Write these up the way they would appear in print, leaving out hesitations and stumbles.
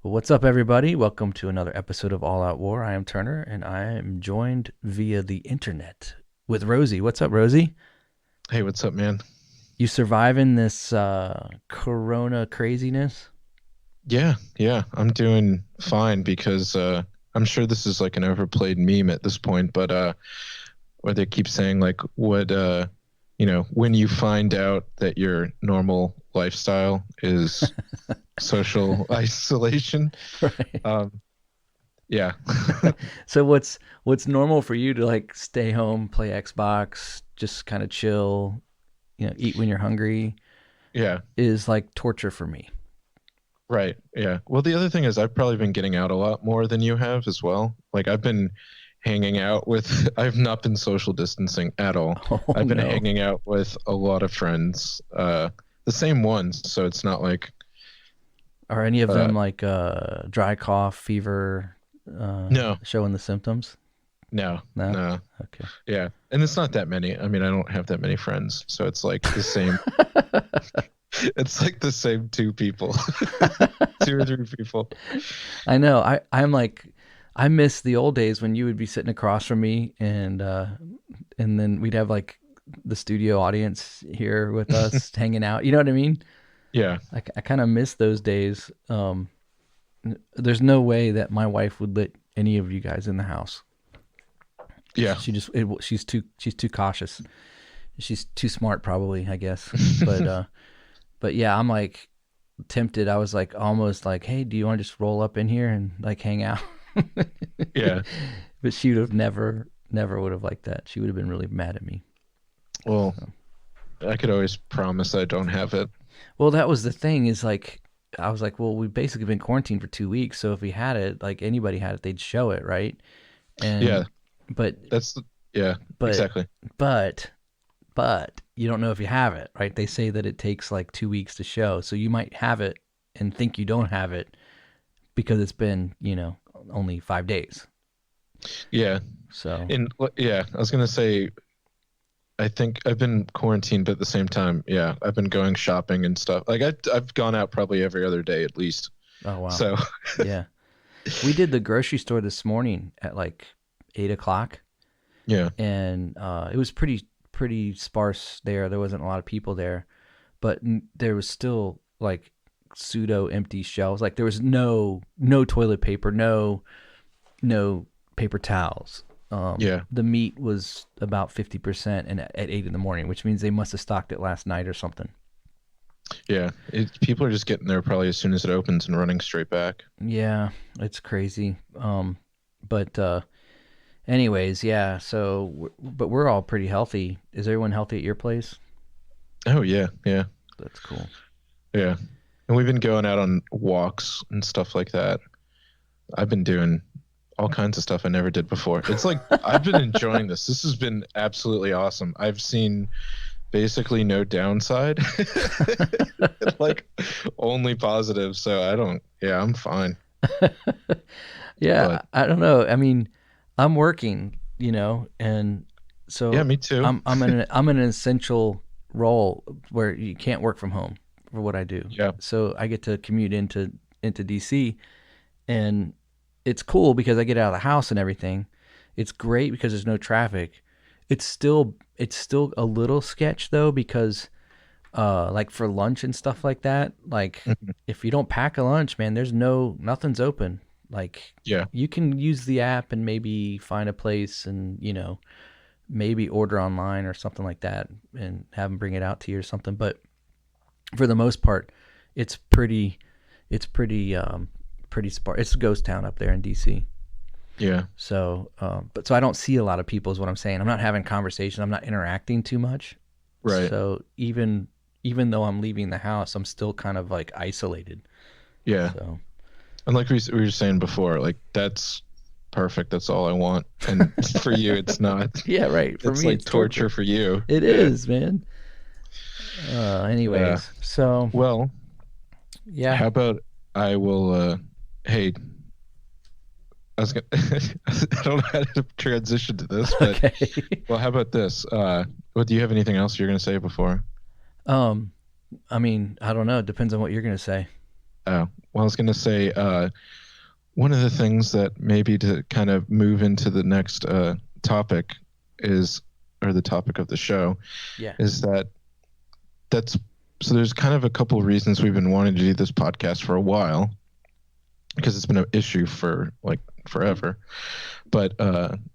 Well, what's up, everybody? Welcome to another episode of All Out War. I am Turner, and I am joined via the internet with Rosie. What's up, Rosie? Hey, what's up, man? You surviving this corona craziness? Yeah, I'm doing fine because I'm sure this is like an overplayed meme at this point, but where they keep saying like when you find out that your normal lifestyle is social isolation. Right. Um, yeah. So what's normal for you to like stay home, play Xbox, just kind of chill, eat when you're hungry, Yeah, is like torture for me. right. Yeah. Well, the other thing is I've probably been getting out a lot more than you have as well. Like I've been hanging out with I've not been social distancing at all. Oh I've been no. hanging out with a lot of friends, the same ones, so it's not like Are any of uh them like dry cough, fever, no, showing the symptoms? no, No? no. Okay. Yeah. And it's not that many. I mean, I don't have that many friends, so it's like the same it's like the same two people. Two or three people. I know. I'm like I miss the old days when you would be sitting across from me and then we'd have like the studio audience here with us hanging out. You know what I mean? Yeah. I kind of miss those days. There's no way that my wife would let any of you guys in the house. Yeah. She's too cautious. She's too smart probably, I guess. But yeah, I'm like tempted. I was like almost like, hey, do you want to just roll up in here and like hang out? Yeah. But she would have never would have liked that. She would have been really mad at me. Well, So, I could always promise I don't have it. well, that was the thing is like, I was like, well, we've basically been quarantined for 2 weeks. So if we had it, like anybody had it, they'd show it. Right. Yeah, And, but, that's yeah, but, exactly. but, but you don't know if you have it. Right. They say that it takes like 2 weeks to show. So you might have it and think you don't have it because it's been, only 5 days. Yeah. So, And yeah, I was gonna say I think I've been quarantined, but at the same time, yeah, I've been going shopping and stuff. Like I've gone out probably every other day at least. oh, wow. So Yeah. We did the grocery store this morning at like 8 o'clock, yeah, and it was pretty sparse there. There wasn't a lot of people there, but there was still like pseudo empty shelves. Like there was no toilet paper, no paper towels. yeah, The meat was about 50%, and at 8 in the morning, which means they must have stocked it last night or something. yeah. People are just getting there probably as soon as it opens and running straight back. Yeah, it's crazy. But anyways, yeah. So, but we're all pretty healthy. Is everyone healthy at your place? Oh yeah, yeah, That's cool. yeah. And we've been going out on walks and stuff like that. I've been doing all kinds of stuff I never did before. It's like I've been enjoying this. This has been absolutely awesome. I've seen basically no downside. Like only positive. So I don't, yeah, I'm fine. Yeah, But I don't know. I mean, I'm working, and yeah, so me too. I'm in an essential role where you can't work from home for what I do. Yeah. So I get to commute into DC, and it's cool because I get out of the house and everything. It's great because there's no traffic. It's still a little sketch though because like for lunch and stuff like that, like Mhm. if you don't pack a lunch, man, nothing's open. Like Yeah. you can use the app and maybe find a place and maybe order online or something like that and have them bring it out to you or something. But for the most part, it's pretty sparse. It's a ghost town up there in DC. Yeah. So, so I don't see a lot of people. Is what I'm saying. I'm not having conversation. I'm not interacting too much. Right. So even though I'm leaving the house, I'm still kind of like isolated. Yeah. So And like we were saying before, like that's perfect. That's all I want. And for you, it's not. yeah, right. For It's me, like it's torture. torture for you. It Yeah. is, man. Yeah. Anyways, so Well, yeah. how about I will, hey, I was gonna, I don't know how to transition to this, but Okay. well, how about this? What do you have anything else you're gonna say before? um, I mean, I don't know. It depends on what you're gonna say. Oh, well, I was going to say one of the things that maybe to kind of move into the next topic is, or the topic of the show, Yeah. is that that's so there's kind of a couple of reasons we've been wanting to do this podcast for a while because it's been an issue for like forever. But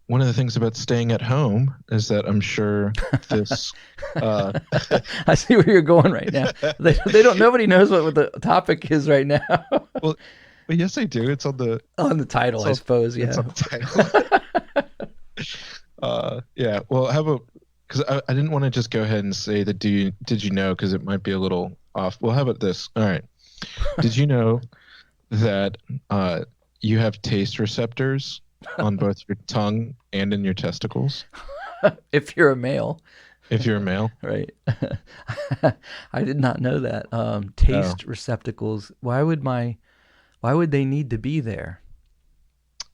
one of the things about staying at home is that I'm sure this. Uh, I see where you're going right now. They don't. Nobody knows what the topic is right now. well, well, yes, I do. It's on the. On the title, It's I on, suppose. it's Yeah. on the title. Yeah. Well, how about because I didn't want to just go ahead and say that did you know because it might be a little off. Well, how about this? All right. Did you know that you have taste receptors on both your tongue and in your testicles If you're a male, if you're a male? right? I did not know that. Oh, Taste receptacles. Why would they need to be there?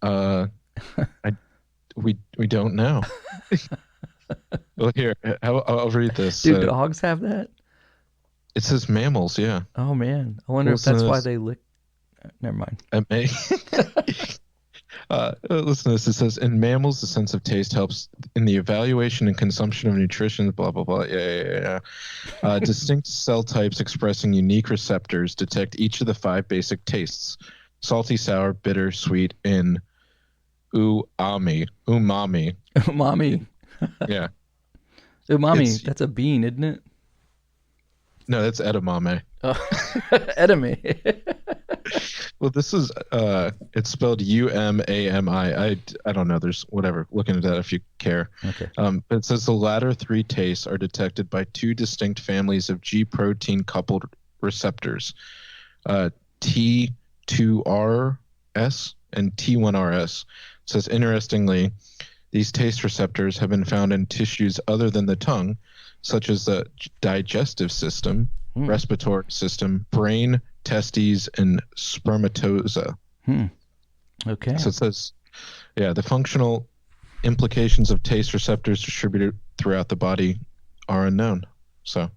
uh, I we don't know. Well, here I'll read this. Do dogs have that? It says mammals. Yeah. Oh man, I wonder if Listen that's to why this. they lick. Never mind. It may. Listen to this. It says in mammals, the sense of taste helps in the evaluation and consumption of nutrition. Blah blah blah. Yeah. Distinct cell types expressing unique receptors detect each of the five basic tastes: salty, sour, bitter, sweet, and umami. Umami. Umami. Yeah. Umami. It's That's a bean, isn't it? no, that's edamame. Oh, edamame. Well, this is it's spelled UMAMI. I don't know. There's whatever. Look into that if you care. Okay. But it says the latter three tastes are detected by two distinct families of G protein coupled receptors, T2RS and T1RS. It says interestingly, these taste receptors have been found in tissues other than the tongue, such as the digestive system, Hmm. respiratory system, brain, testes, and spermatoza. Hmm. Okay. So it says, yeah, the functional implications of taste receptors distributed throughout the body are unknown. So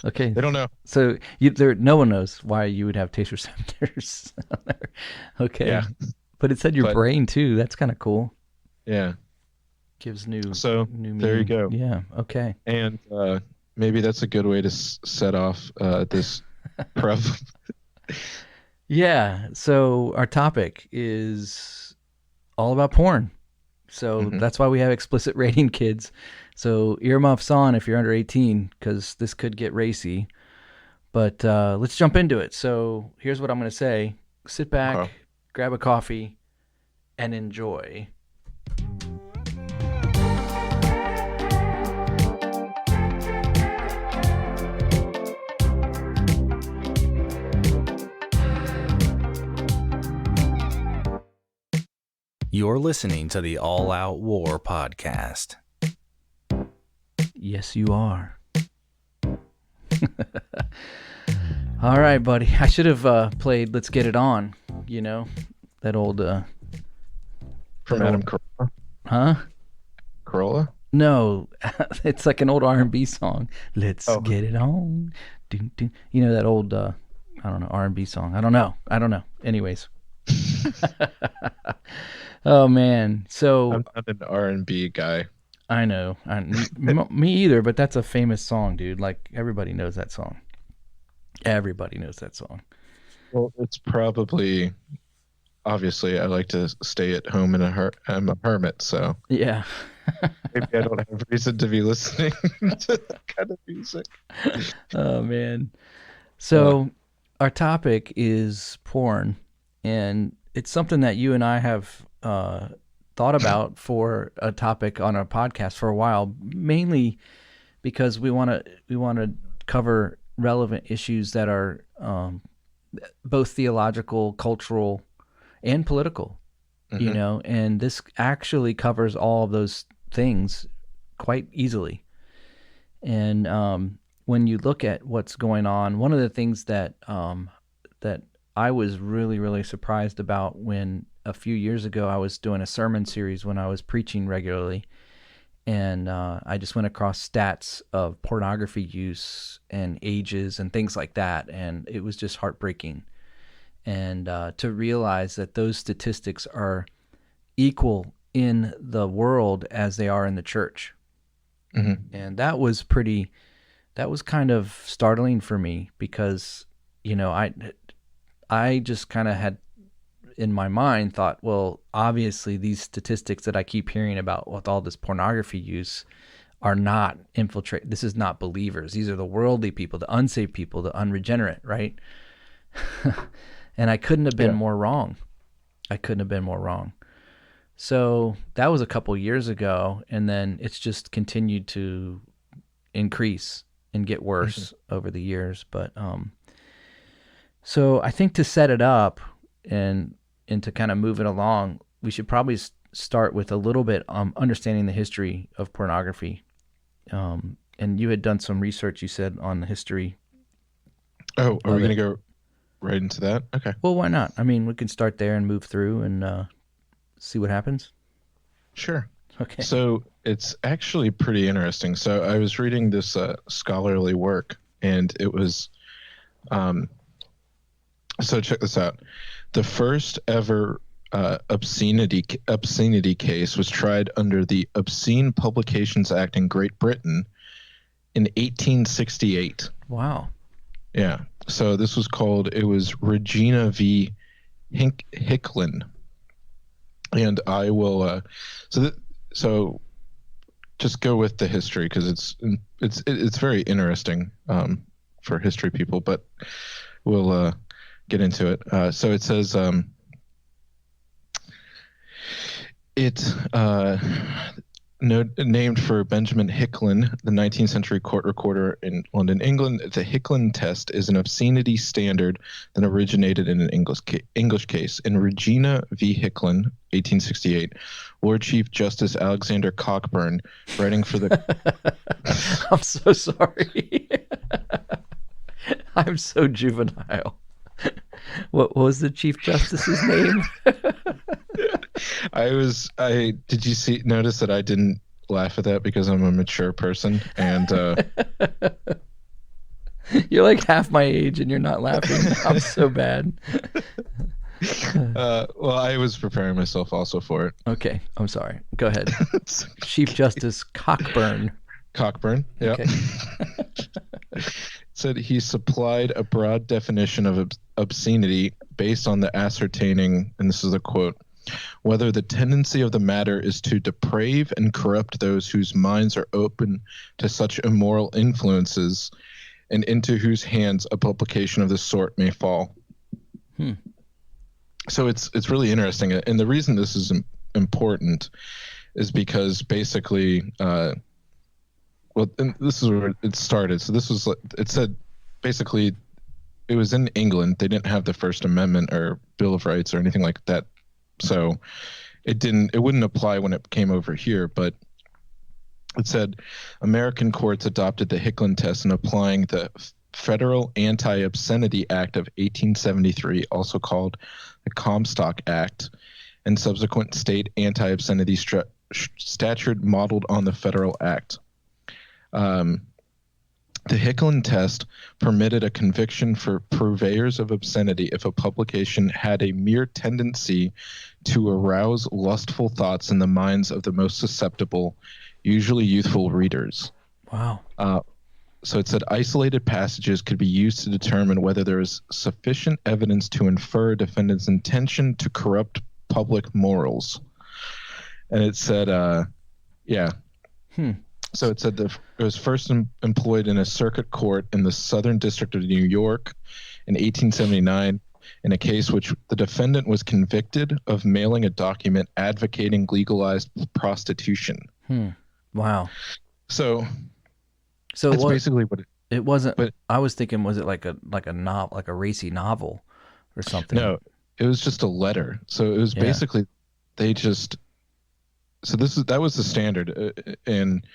Okay. they don't know. So no one knows why you would have taste receptors. Okay. Yeah, But it said your but brain too. That's kind of cool. yeah. Gives new So new there you meaning. go. Yeah. Okay. And maybe that's a good way to set off this prep. Yeah. So our topic is all about porn. So Mhm. that's why we have explicit rating, kids. So earmuffs on if you're under 18, because this could get racy. But let's jump into it. So here's what I'm going to say: sit back, Okay. grab a coffee, and enjoy. You're listening to the All Out War podcast. Yes, you are. All right, buddy. I should have played "Let's Get It On." You know, that old From that Adam old, Carolla. huh? Carolla? No, it's like an old R&B song. Let's Oh, get it on. Dun, dun. You know that old I don't know, R&B song. I don't know. Anyways. Oh man. So I'm not an R&B guy. I know. Me either, but that's a famous song, dude. Like everybody knows that song. Everybody knows that song. Well, it's probably obviously I like to stay at home I'm a hermit, so Yeah. maybe I don't have reason to be listening to that kind of music. Oh man. Uh, So our topic is porn, and it's something that you and I have thought about for a topic on our podcast for a while, mainly because we want to cover relevant issues that are both theological, cultural, and political. You mhm. know, and this actually covers all of those things quite easily. And when you look at what's going on, one of the things that I was really really surprised about when a few years ago I was doing a sermon series when I was preaching regularly, and I just went across stats of pornography use and ages and things like that, and it was just heartbreaking. And to realize that those statistics are equal in the world as they are in the church. And that was kind of startling for me, because, I just kind of had in my mind thought, well, obviously these statistics that I keep hearing about with all this pornography use are not infiltrate. This is not believers. These are the worldly people, the unsaved people, the unregenerate, right? And I couldn't have been more wrong. So that was a couple years ago, and then it's just continued to increase and get worse over the years. But so I think to set it up and to kind of move it along, we should probably start with a little bit understanding the history of pornography. And you had done some research, you said, on the history. Oh, are we going to go right into that? Okay. Well, why not? I mean, we can start there and move through and see what happens. Sure. Okay. So it's actually pretty interesting. So I was reading this scholarly work, and it was so check this out. The first ever obscenity case was tried under the Obscene Publications Act in Great Britain in 1868. Wow. Yeah. So this was it was Regina v. Hicklin. And I will so just go with the history, because it's very interesting for history people, but we'll get into it. So it says named for Benjamin Hicklin, the 19th century court recorder in London, England. The Hicklin test is an obscenity standard that originated in an English case. In Regina v. Hicklin, 1868, Lord Chief Justice Alexander Cockburn, writing for the... I'm so sorry. I'm so juvenile. What was the Chief Justice's name? Did you notice that I didn't laugh at that because I'm a mature person, and you're like half my age and you're not laughing. I'm so bad. Well, I was preparing myself also for it. Okay, I'm sorry. Go ahead. Chief Justice Cockburn. Yeah. Okay. Said he supplied a broad definition of obscenity based on the ascertaining, and this is a quote, whether the tendency of the matter is to deprave and corrupt those whose minds are open to such immoral influences, and into whose hands a publication of this sort may fall. So it's really interesting, and the reason this is important is because basically, and this is where it started. So this was, it said basically it was in England. They didn't have the First Amendment or Bill of Rights or anything like that. So it wouldn't apply when it came over here, but it said American courts adopted the Hicklin test in applying the Federal Anti-Obscenity Act of 1873, also called the Comstock Act, and subsequent state anti-obscenity statute modeled on the federal act. The Hicklin test permitted a conviction for purveyors of obscenity if a publication had a mere tendency to arouse lustful thoughts in the minds of the most susceptible, usually youthful readers. Wow. So it said isolated passages could be used to determine whether there is sufficient evidence to infer a defendant's intention to corrupt public morals. And it said, So it said that it was first employed in a circuit court in the Southern District of New York in 1879 in a case which the defendant was convicted of mailing a document advocating legalized prostitution. Wow. So that's basically what it wasn't. But I was thinking, was it like a novel, like a racy novel or something? No, it was just a letter. So it was basically that was the standard, and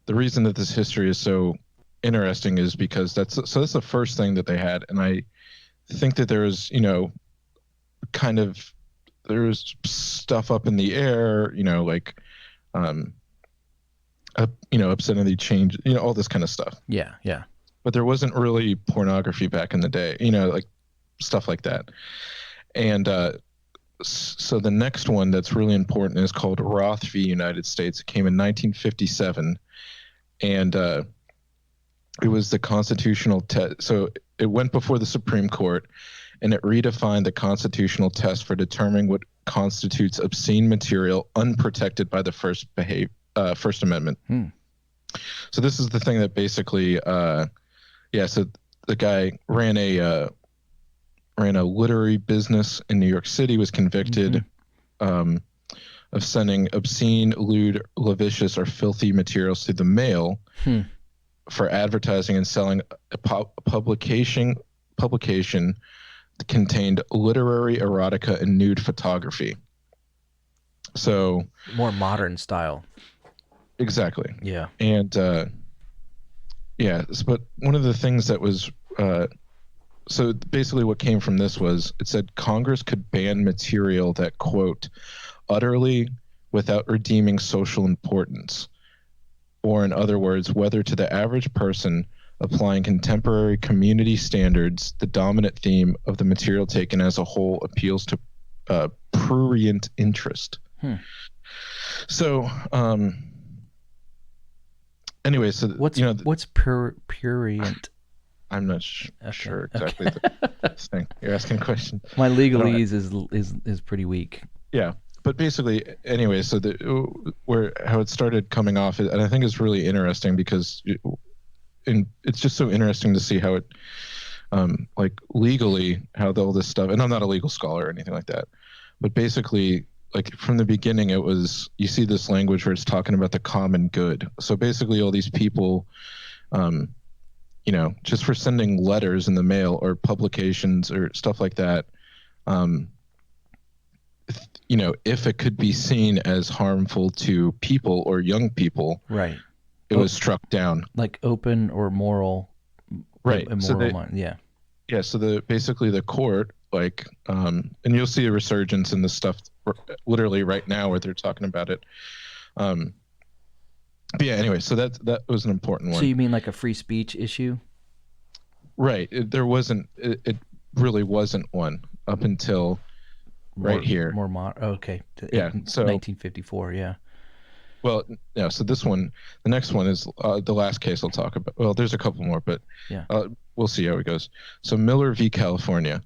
the reason that this history is so interesting is because that's the first thing that they had. And I think that there's, there's stuff up in the air, like obscenity change, all this kind of stuff. Yeah, yeah. But there wasn't really pornography back in the day, like stuff like that. And so the next one that's really important is called Roth v. United States. It came in 1957, and it was the constitutional test. So it went before the Supreme Court, and it redefined the constitutional test for determining what constitutes obscene material unprotected by the First Amendment. So this is the thing that basically, so the guy ran a literary business in New York City, was convicted of sending obscene, lewd, lascivious, or filthy materials through the mail for advertising and selling a publication that contained literary erotica and nude photography. So more modern style. Exactly. Yeah. And but one of the things that was so basically what came from this was it said Congress could ban material that, quote, utterly without redeeming social importance, or in other words, whether to the average person applying contemporary community standards, the dominant theme of the material taken as a whole appeals to prurient interest. So anyway, so what's prurient? I'm not sure exactly the thing. You're asking a question. My legalese is pretty weak. Yeah, but basically, anyway, so how it started coming off, and I think it's really interesting because it's just so interesting to see how it, like legally, how all this stuff. And I'm not a legal scholar or anything like that, but basically, like from the beginning, it was, you see this language where it's talking about the common good. So basically, all these people, just for sending letters in the mail or publications or stuff like that, if it could be seen as harmful to people or young people, right, it was struck down. Like open or moral, right? Immoral yeah. So basically the court, like, and you'll see a resurgence in this stuff literally right now where they're talking about it. But yeah, anyway, so that was an important one. So you mean like a free speech issue? Right. It really wasn't one up until right here. More modern. Okay. Yeah. So 1954. Yeah. Well, yeah. So this one, the next one is the last case I'll talk about. Well, there's a couple more, but yeah, we'll see how it goes. So Miller v. California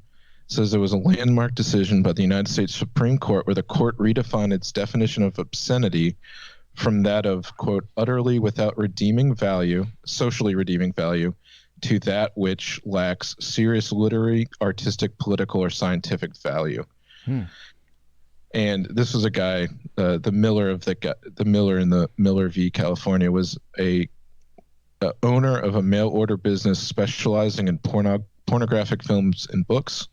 says there was a landmark decision by the United States Supreme Court where the court redefined its definition of obscenity from that of, quote, utterly without redeeming value, socially redeeming value, to that which lacks serious literary, artistic, political, or scientific value. And this was a guy, the Miller in the Miller v. California was a owner of a mail order business specializing in pornographic films and books.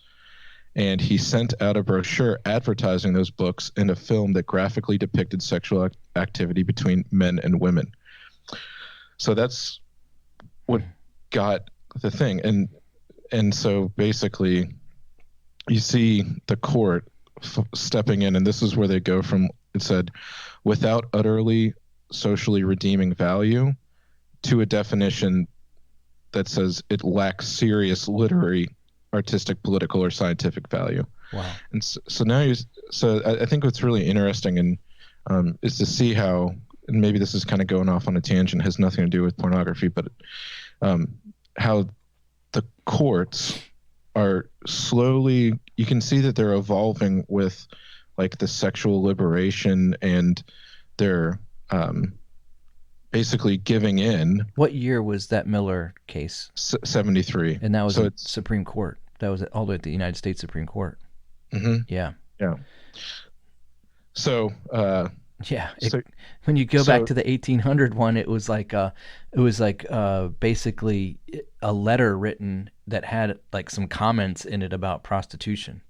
And he sent out a brochure advertising those books and a film that graphically depicted sexual activity between men and women. So that's what got the thing. And so basically you see the court stepping in, and this is where they go from, it said, without utterly socially redeeming value, to a definition that says it lacks serious literary, artistic, political, or scientific value. Wow. And so now I think what's really interesting and is to see how, and maybe this is kind of going off on a tangent, has nothing to do with pornography, but how the courts are slowly, you can see that they're evolving with like the sexual liberation, and they're basically giving in. What year was that Miller case? 73. And that was Supreme Court. That was all the way at the United States Supreme Court. Mm-hmm. Yeah. Yeah. So, when you go back to the 1800 one, it was like basically a letter written that had like some comments in it about prostitution.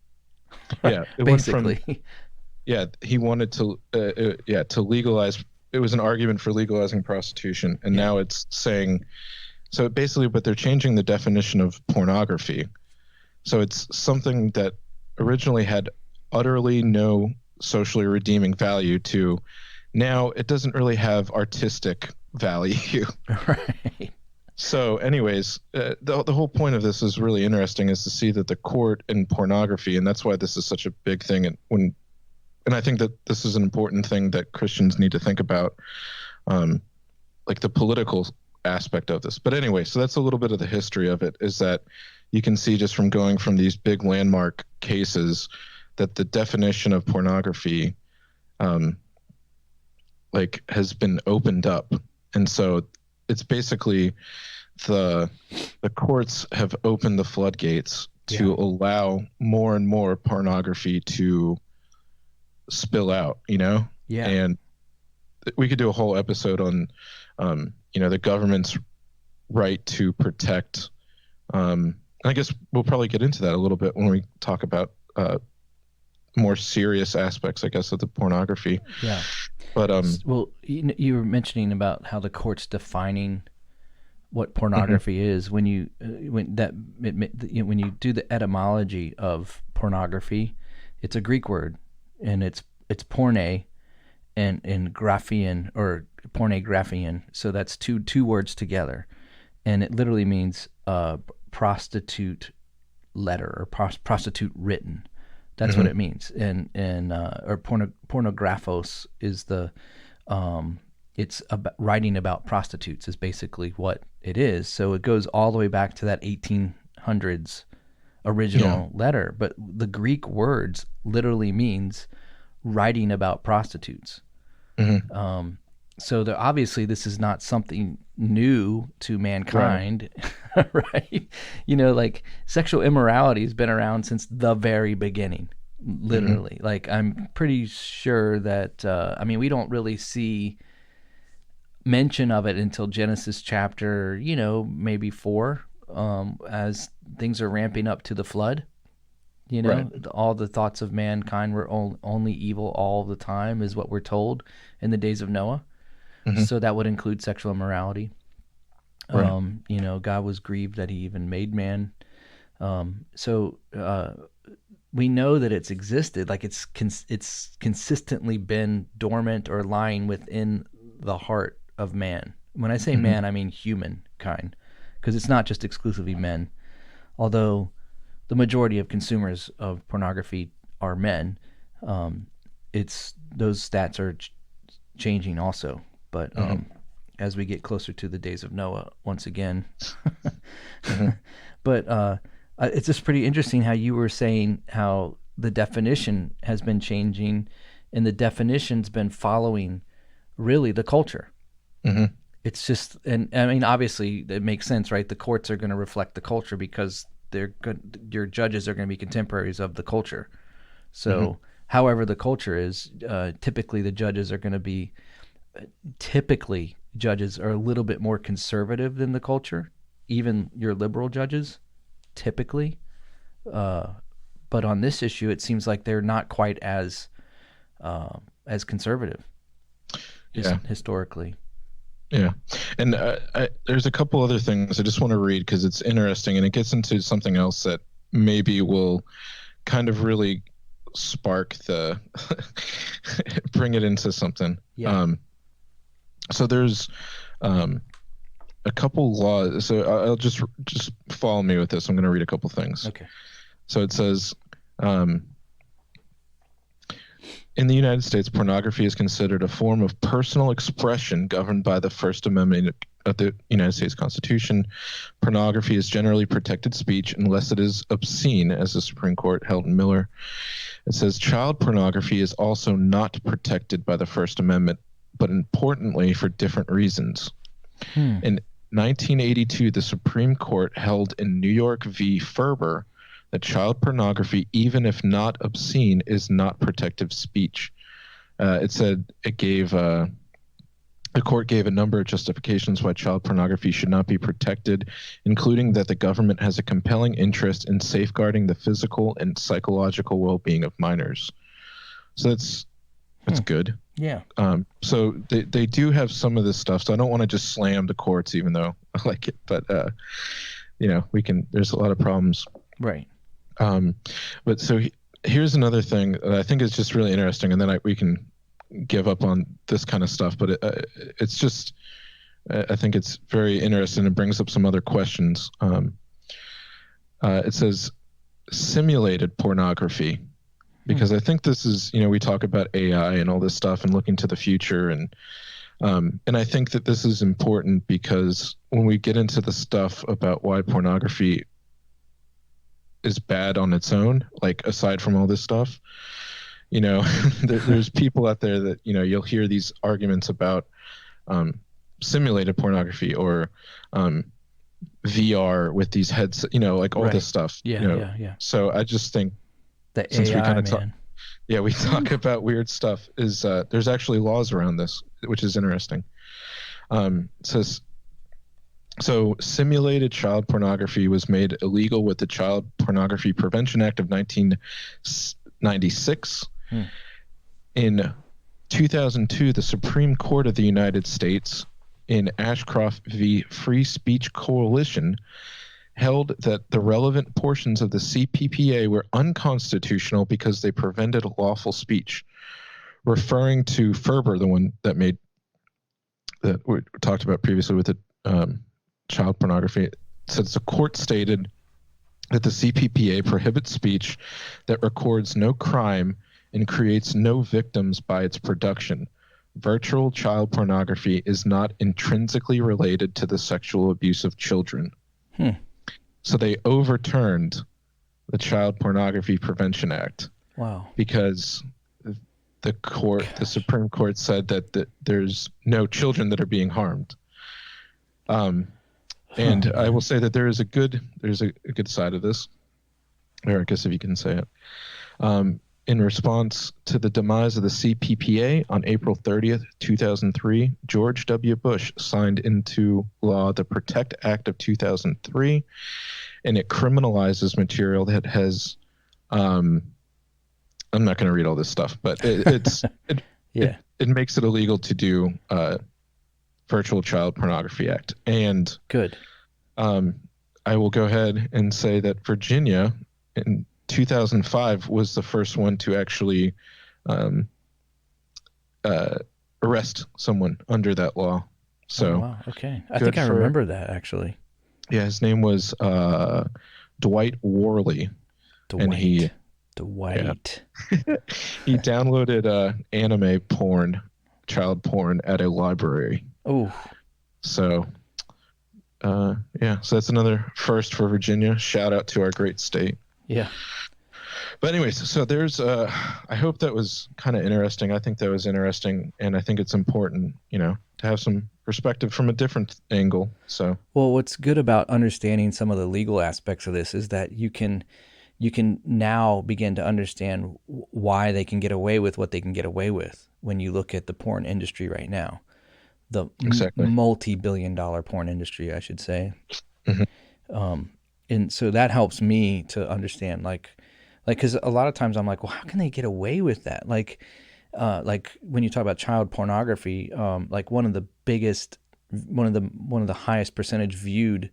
Yeah, it basically. Went from, he wanted to legalize. It was an argument for legalizing prostitution, and now it's saying. So basically, but they're changing the definition of pornography. So it's something that originally had utterly no socially redeeming value to now it doesn't really have artistic value. Right. So, anyways, the whole point of this is really interesting, is to see that the court in pornography, and that's why this is such a big thing. And I think that this is an important thing that Christians need to think about, like the political aspect of this. But anyway, so that's a little bit of the history of it, is that you can see just from going from these big landmark cases that the definition of pornography, like, has been opened up. And so it's basically the courts have opened the floodgates to allow more and more pornography to spill out, Yeah. And we could do a whole episode on the government's right to protect, I guess we'll probably get into that a little bit when we talk about more serious aspects, I guess, of the pornography. Yeah. But well, you were mentioning about how the court's defining what pornography is. When you when you do the etymology of pornography, it's a Greek word, and it's porne and graphein, or pornographian. So that's two words together, and it literally means prostitute letter, or prostitute written. That's what it means. And or pornographos is the it's about writing about prostitutes, is basically what it is. So it goes all the way back to that 1800s original letter. But the Greek words literally means writing about prostitutes. So obviously this is not something new to mankind, right? Like sexual immorality has been around since the very beginning, literally. Like I'm pretty sure that, we don't really see mention of it until Genesis chapter, maybe 4, as things are ramping up to the flood. All the thoughts of mankind were only evil all the time, is what we're told in the days of Noah. So that would include sexual immorality. Right. God was grieved that he even made man. So we know that it's existed, like it's consistently been dormant or lying within the heart of man. When I say man, I mean humankind, because it's not just exclusively men. Although the majority of consumers of pornography are men, it's those stats are changing also. But as we get closer to the days of Noah, once again, but it's just pretty interesting how you were saying how the definition has been changing, and the definition's been following really the culture. It's just, and obviously it makes sense, right? The courts are going to reflect the culture because your judges are going to be contemporaries of the culture. So however the culture is, typically the judges are going to be, judges are a little bit more conservative than the culture, even your liberal judges, typically. But on this issue, it seems like they're not quite as conservative historically. Yeah. And there's a couple other things I just want to read because it's interesting, and it gets into something else that maybe will kind of really spark the bring it into something. So there's a couple laws. So I'll just follow me with this. I'm going to read a couple things. Okay. So it says, in the United States, pornography is considered a form of personal expression governed by the First Amendment of the United States Constitution. Pornography is generally protected speech unless it is obscene, as the Supreme Court held in Miller. It says child pornography is also not protected by the First Amendment, but importantly for different reasons. In 1982, the Supreme Court held in New York v. Ferber that child pornography, even if not obscene, is not protective speech. It said the court gave a number of justifications why child pornography should not be protected, including that the government has a compelling interest in safeguarding the physical and psychological well-being of minors. So that's good. Yeah. So they do have some of this stuff. So I don't want to just slam the courts, even though I like it. But there's a lot of problems. Right. But so here's another thing that I think is just really interesting, and then we can give up on this kind of stuff. But it's just I think it's very interesting. It brings up some other questions. It says simulated pornography, because I think this is, we talk about AI and all this stuff and looking to the future, and I think that this is important because when we get into the stuff about why pornography is bad on its own, like aside from all this stuff, there's people out there that, you'll hear these arguments about simulated pornography or VR with these heads, like all this stuff. Yeah. So I just think The since we AI, kind of talk, man. we talk about weird stuff, is there's actually laws around this, which is interesting. It says, so simulated child pornography was made illegal with the Child Pornography Prevention Act of 1996. In 2002, the Supreme Court of the United States, in Ashcroft v. Free Speech Coalition, held that the relevant portions of the CPPA were unconstitutional because they prevented lawful speech. Referring to Ferber, the one that we talked about previously with the child pornography, it says the court stated that the CPPA prohibits speech that records no crime and creates no victims by its production. Virtual child pornography is not intrinsically related to the sexual abuse of children. So they overturned the Child Pornography Prevention Act. Wow. Because the Supreme Court said that there's no children that are being harmed. And I will say that there's a good side of this, or I guess if you can say it. In response to the demise of the CPPA on April 30th, 2003, George W. Bush signed into law the PROTECT Act of 2003, and it criminalizes material that has I'm not going to read all this stuff, but it makes it illegal to do Virtual Child Pornography Act. And good. I will go ahead and say that Virginia in 2005 was the first one to actually arrest someone under that law. So, wow. Okay. I think I remember that, actually. Yeah, his name was Dwight Worley. Dwight. Yeah, he downloaded anime porn, child porn, at a library. Oh. So, so that's another first for Virginia. Shout out to our great state. Yeah. But anyways, so there's I hope that was kind of interesting. I think that was interesting, and I think it's important, to have some perspective from a different angle. So, well, what's good about understanding some of the legal aspects of this is that you can now begin to understand why they can get away with what they can get away with when you look at the porn industry right now. The multi-billion-dollar porn industry, I should say. And so that helps me to understand, like, because a lot of times I'm like, well, how can they get away with that? Like when you talk about child pornography, like one of the highest percentage viewed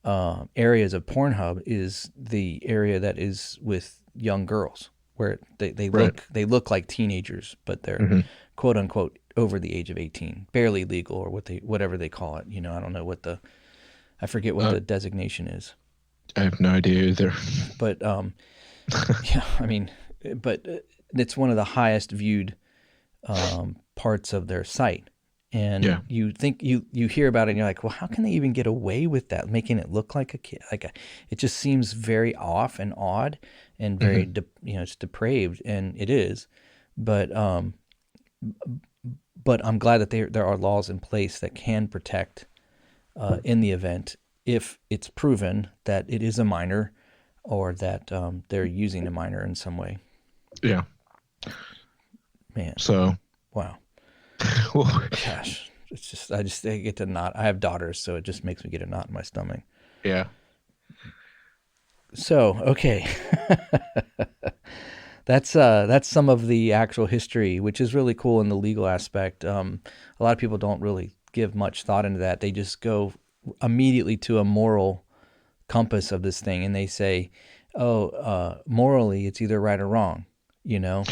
areas of Pornhub is the area that is with young girls, where they look like teenagers, but they're quote unquote over the age of 18, barely legal, or whatever they call it. I don't know I forget what the designation is. I have no idea either. But yeah, I mean, but it's one of the highest viewed parts of their site. And you think you hear about it and you're like, well, how can they even get away with that? Making it look like a kid, it just seems very off and odd and very, it's depraved, and it is. But I'm glad that there are laws in place that can protect in the event if it's proven that it is a minor or that they're using a minor in some way. Yeah. Man. So. Wow. Gosh, it's just I get to knot. I have daughters, so it just makes me get a knot in my stomach. Yeah. So, okay. That's some of the actual history, which is really cool in the legal aspect. A lot of people don't really give much thought into that. They just go immediately to a moral compass of this thing, and they say, morally, it's either right or wrong, Yeah.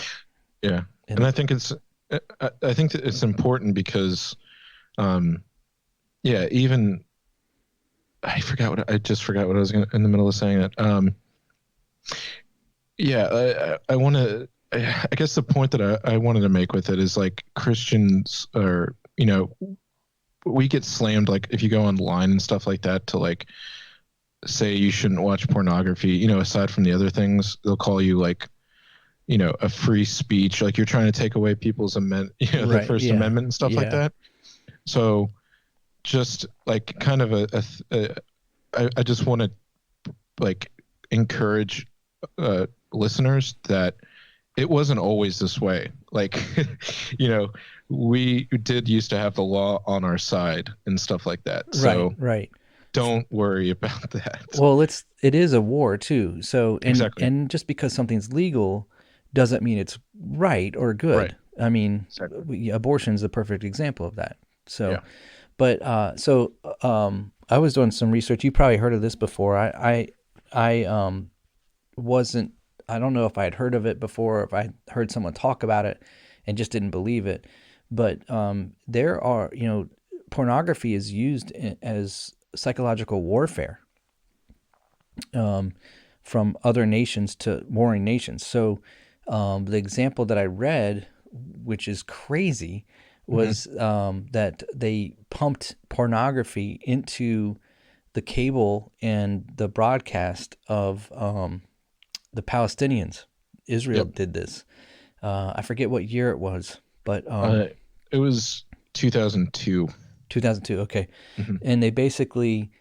And I think that it's important because yeah, even I just forgot what I was in the middle of saying it. Yeah, I want to. I guess the point that I wanted to make with it is like Christians are, we get slammed like if you go online and stuff like that to like say you shouldn't watch pornography. Aside from the other things, they'll call you like a free speech, like you're trying to take away people's their Right. First Yeah. Amendment and stuff like Yeah. that. So just like kind of I just want to like encourage listeners that it wasn't always this way. Like, you know, we did used to have the law on our side and stuff like that. Right. So Right. don't worry about that. Well, it is a war too. So Exactly. and just because something's legal doesn't mean it's right or Right. good. I mean, Exactly. abortion is the perfect example of that. So, Yeah. but I was doing some research. You probably heard of this before. I wasn't. I don't know if I had heard of it before, or if I heard someone talk about it and just didn't believe it. But there are, pornography is used as psychological warfare from other nations to warring nations. So the example that I read, which is crazy, Hmm. was that they pumped pornography into the cable and the broadcast of the Palestinians. Israel Yep. did this. I forget what year it was, but Uh, it was 2002. 2002. Okay, Hmm. and they basically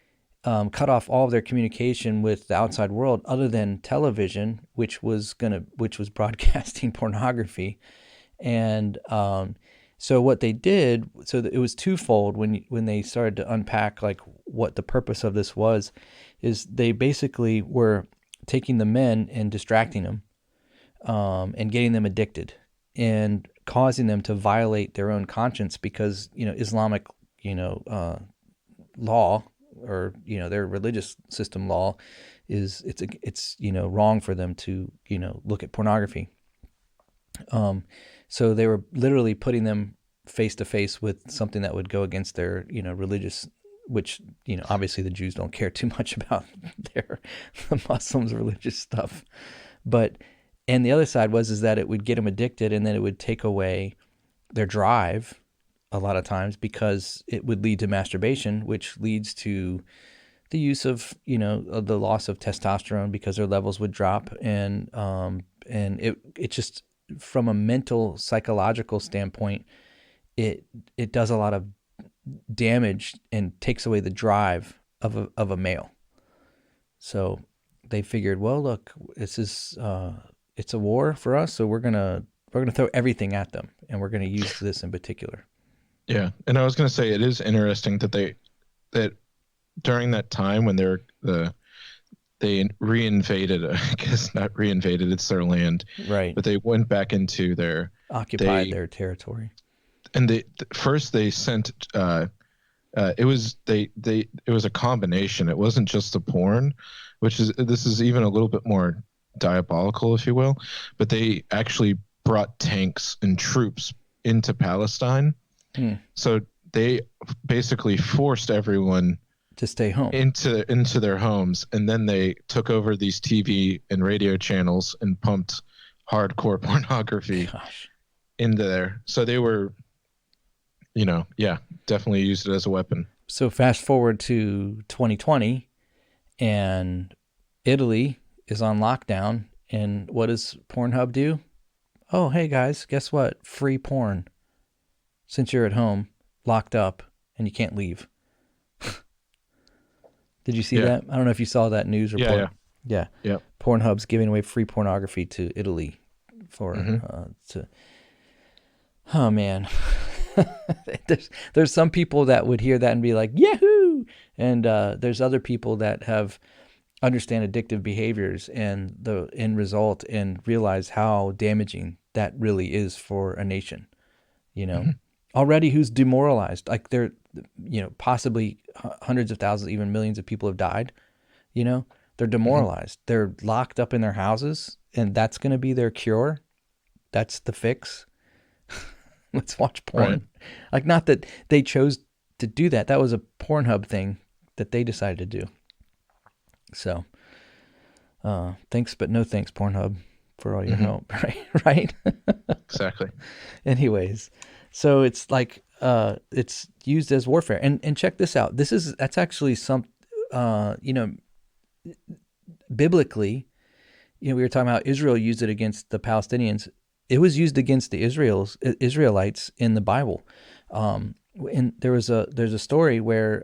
cut off all of their communication with the outside world, other than television, which was broadcasting pornography. And so what they did, it was twofold when they started to unpack like what the purpose of this was, is they basically were taking the men and distracting them, and getting them addicted and causing them to violate their own conscience because Islamic law, or their religious system law, is it's wrong for them to look at pornography. So they were literally putting them face to face with something that would go against their religious, which obviously the Jews don't care too much about their the Muslims' religious stuff. But and the other side is that it would get them addicted, and then it would take away their drive a lot of times, because it would lead to masturbation, which leads to the use of the loss of testosterone because their levels would drop. And it just, from a mental psychological standpoint, it does a lot of damage and takes away the drive of a male. So they figured, well, look, this is it's a war for us, so we're gonna throw everything at them, and we're gonna use this in particular. Yeah. And I was going to say, it is interesting that during that time when they reinvaded, I guess not reinvaded, it's their land, Right. but they went back into Occupied they, their territory. and first they sent, it was a combination. It wasn't just the porn, this is even a little bit more diabolical, if you will, but they actually brought tanks and troops into Palestine. Hmm. So they basically forced everyone To stay home. into their homes, and then they took over these TV and radio channels and pumped hardcore pornography Gosh. into there. So they were, yeah, definitely used it as a weapon. So fast forward to 2020, and Italy is on lockdown, and what does Pornhub do? Oh, hey guys, guess what? Free porn. Since you're at home, locked up, and you can't leave. Did you see Yeah, that? I don't know if you saw that news yeah, report. yeah, Yeah. yeah. Pornhub's giving away free pornography to Italy for Hmm. to. Oh man, there's some people that would hear that and be like, "Yahoo!" And there's other people that have understand addictive behaviors and the end result, and realize how damaging that really is for a nation. You know, Hmm. already who's demoralized, like they're possibly hundreds of thousands, even millions of people have died. They're Hmm. demoralized. They're locked up in their houses, and that's going to be their cure. That's the fix. Let's watch Right. porn. Like, not that they chose to do that. That was a Pornhub thing that they decided to do. So, thanks, but no thanks, Pornhub, for all your help, right? Right? Exactly. Anyways, so it's like, it's used as warfare. And check this out. That's actually some, biblically, we were talking about Israel used it against the Palestinians. It was used against the Israelites in the Bible. And there's a story where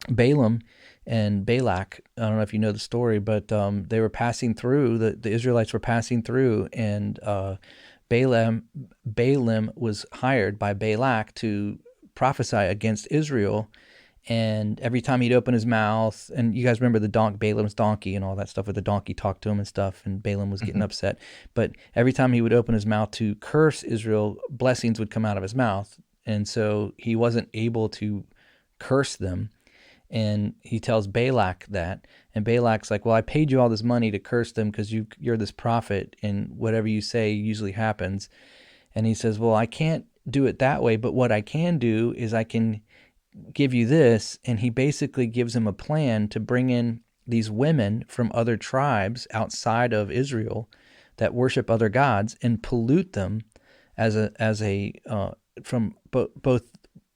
Balaam and Balak, I don't know if you know the story, but they were passing through, the Israelites were passing through, and Balaam was hired by Balak to prophesy against Israel. And every time he'd open his mouth, and you guys remember Balaam's donkey and all that stuff, where the donkey talked to him and stuff, and Balaam was getting upset. But every time he would open his mouth to curse Israel, blessings would come out of his mouth. And so he wasn't able to curse them. And he tells Balak that, and Balak's like, well, I paid you all this money to curse them because you're this prophet, and whatever you say usually happens. And he says, well, I can't do it that way, but what I can do is I can give you this. And he basically gives him a plan to bring in these women from other tribes outside of Israel that worship other gods and pollute them from both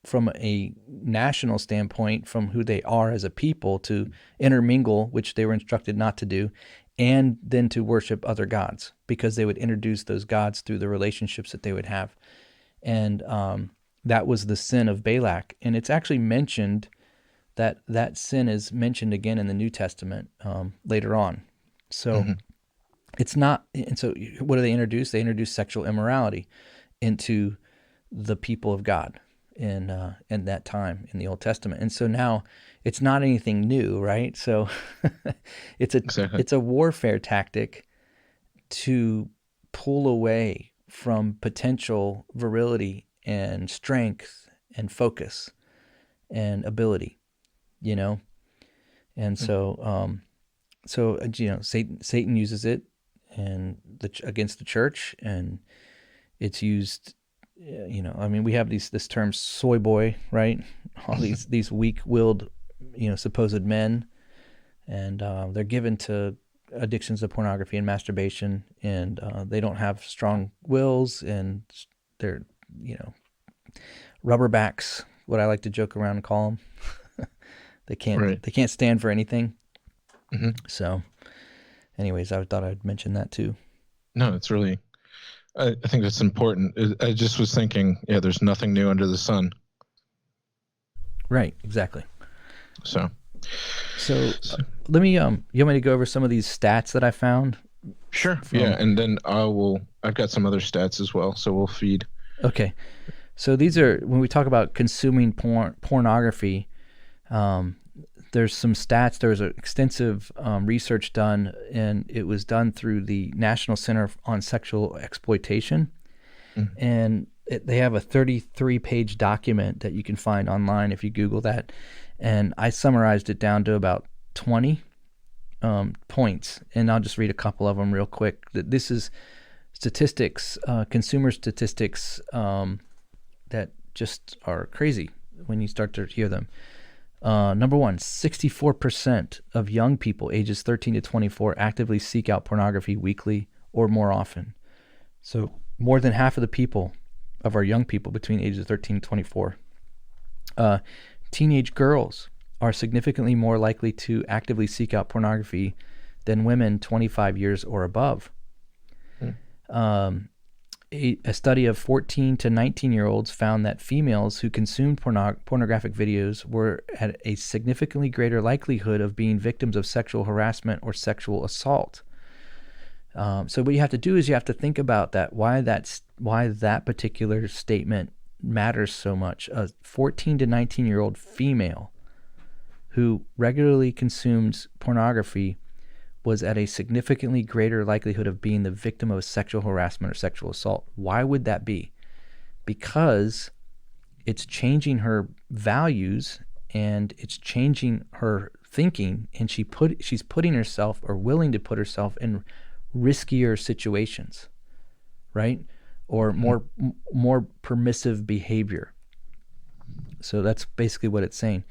from a national standpoint, from who they are as a people, to intermingle, which they were instructed not to do, and then to worship other gods, because they would introduce those gods through the relationships that they would have. And that was the sin of Balak. And it's actually mentioned, that sin is mentioned again in the New Testament later on. So it's not, and so what do they introduce? They introduce sexual immorality into the people of God in that time in the Old Testament. And so now it's not anything new, right? So it's a warfare tactic to pull away from potential virility and strength and focus and ability, And so Satan uses it against the church, and it's used. We have this term soy boy, right? All these weak-willed, supposed men, and they're given to addictions to pornography and masturbation, and they don't have strong wills, and they're, rubberbacks, what I like to joke around and call them. They can't stand for anything. So, anyways, I thought I'd mention that too. No, it's really. I think that's important. I just was thinking, there's nothing new under the sun. Right, exactly. So let me, you want me to go over some of these stats that I found? Sure. And then I've got some other stats as well, so we'll feed. Okay. So these are, when we talk about consuming pornography, there's some stats. There was extensive research done, and it was done through the National Center on Sexual Exploitation. And they have a 33-page document that you can find online if you Google that. And I summarized it down to about 20 points, and I'll just read a couple of them real quick. This is statistics, consumer statistics that just are crazy when you start to hear them. Number one, 64% of young people ages 13 to 24 actively seek out pornography weekly or more often. So more than half of the people, of our young people between ages 13 and 24. Teenage girls are significantly more likely to actively seek out pornography than women 25 years or above. A study of 14 to 19-year-olds found that females who consumed pornographic videos were at a significantly greater likelihood of being victims of sexual harassment or sexual assault. So what you have to do is you have to think about that, why that particular statement matters so much. A 14 to 19-year-old female who regularly consumes pornography was at a significantly greater likelihood of being the victim of sexual harassment or sexual assault. Why would that be? Because it's changing her values and it's changing her thinking, and she's putting herself, or willing to put herself, in riskier situations, right? Or more permissive behavior. So that's basically what it's saying.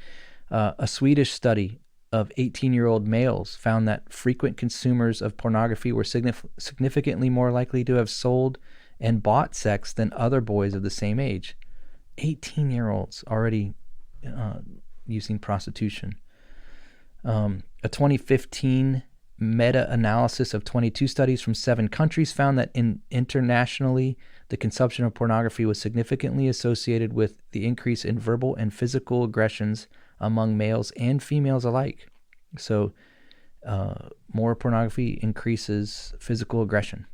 A Swedish study of 18-year-old males found that frequent consumers of pornography were significantly more likely to have sold and bought sex than other boys of the same age. 18-year-olds already using prostitution. A 2015 meta-analysis of 22 studies from 7 countries found that internationally, the consumption of pornography was significantly associated with the increase in verbal and physical aggressions among males and females alike. So more pornography increases physical aggression.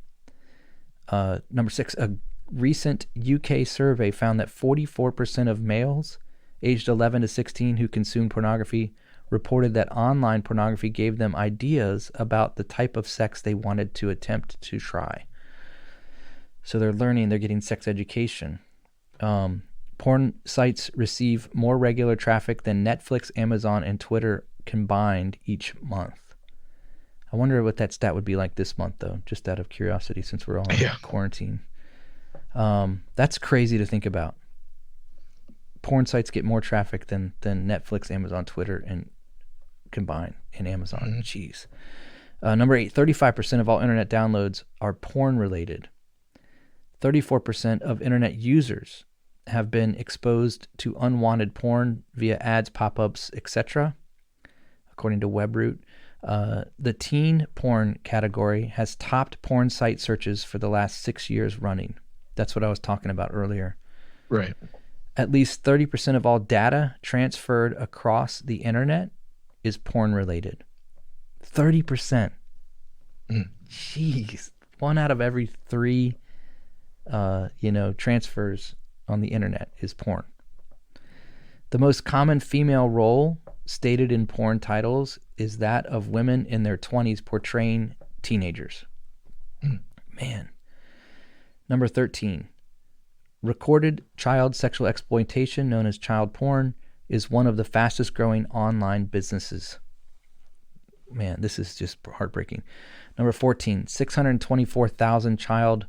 Number 6, a recent UK survey found that 44% of males aged 11 to 16 who consumed pornography reported that online pornography gave them ideas about the type of sex they wanted to attempt to try. So they're learning, they're getting sex education. Porn sites receive more regular traffic than Netflix, Amazon, and Twitter combined each month. I wonder what that stat would be like this month, though, just out of curiosity, since we're all in quarantine. That's crazy to think about. Porn sites get more traffic than Netflix, Amazon, Twitter, and combined in Amazon. Mm-hmm. Jeez. Number 8, 35% of all internet downloads are porn-related. 34% of internet users have been exposed to unwanted porn via ads, pop-ups, etc. According to WebRoot, the teen porn category has topped porn site searches for the last 6 years running. That's what I was talking about earlier. Right. At least 30% of all data transferred across the internet is porn-related. 30%. Jeez. 1 out of every 3 transfers on the internet is porn. The most common female role stated in porn titles is that of women in their 20s portraying teenagers. Man. Number 13. Recorded child sexual exploitation, known as child porn, is one of the fastest growing online businesses. Man, this is just heartbreaking. Number 14. 624,000 child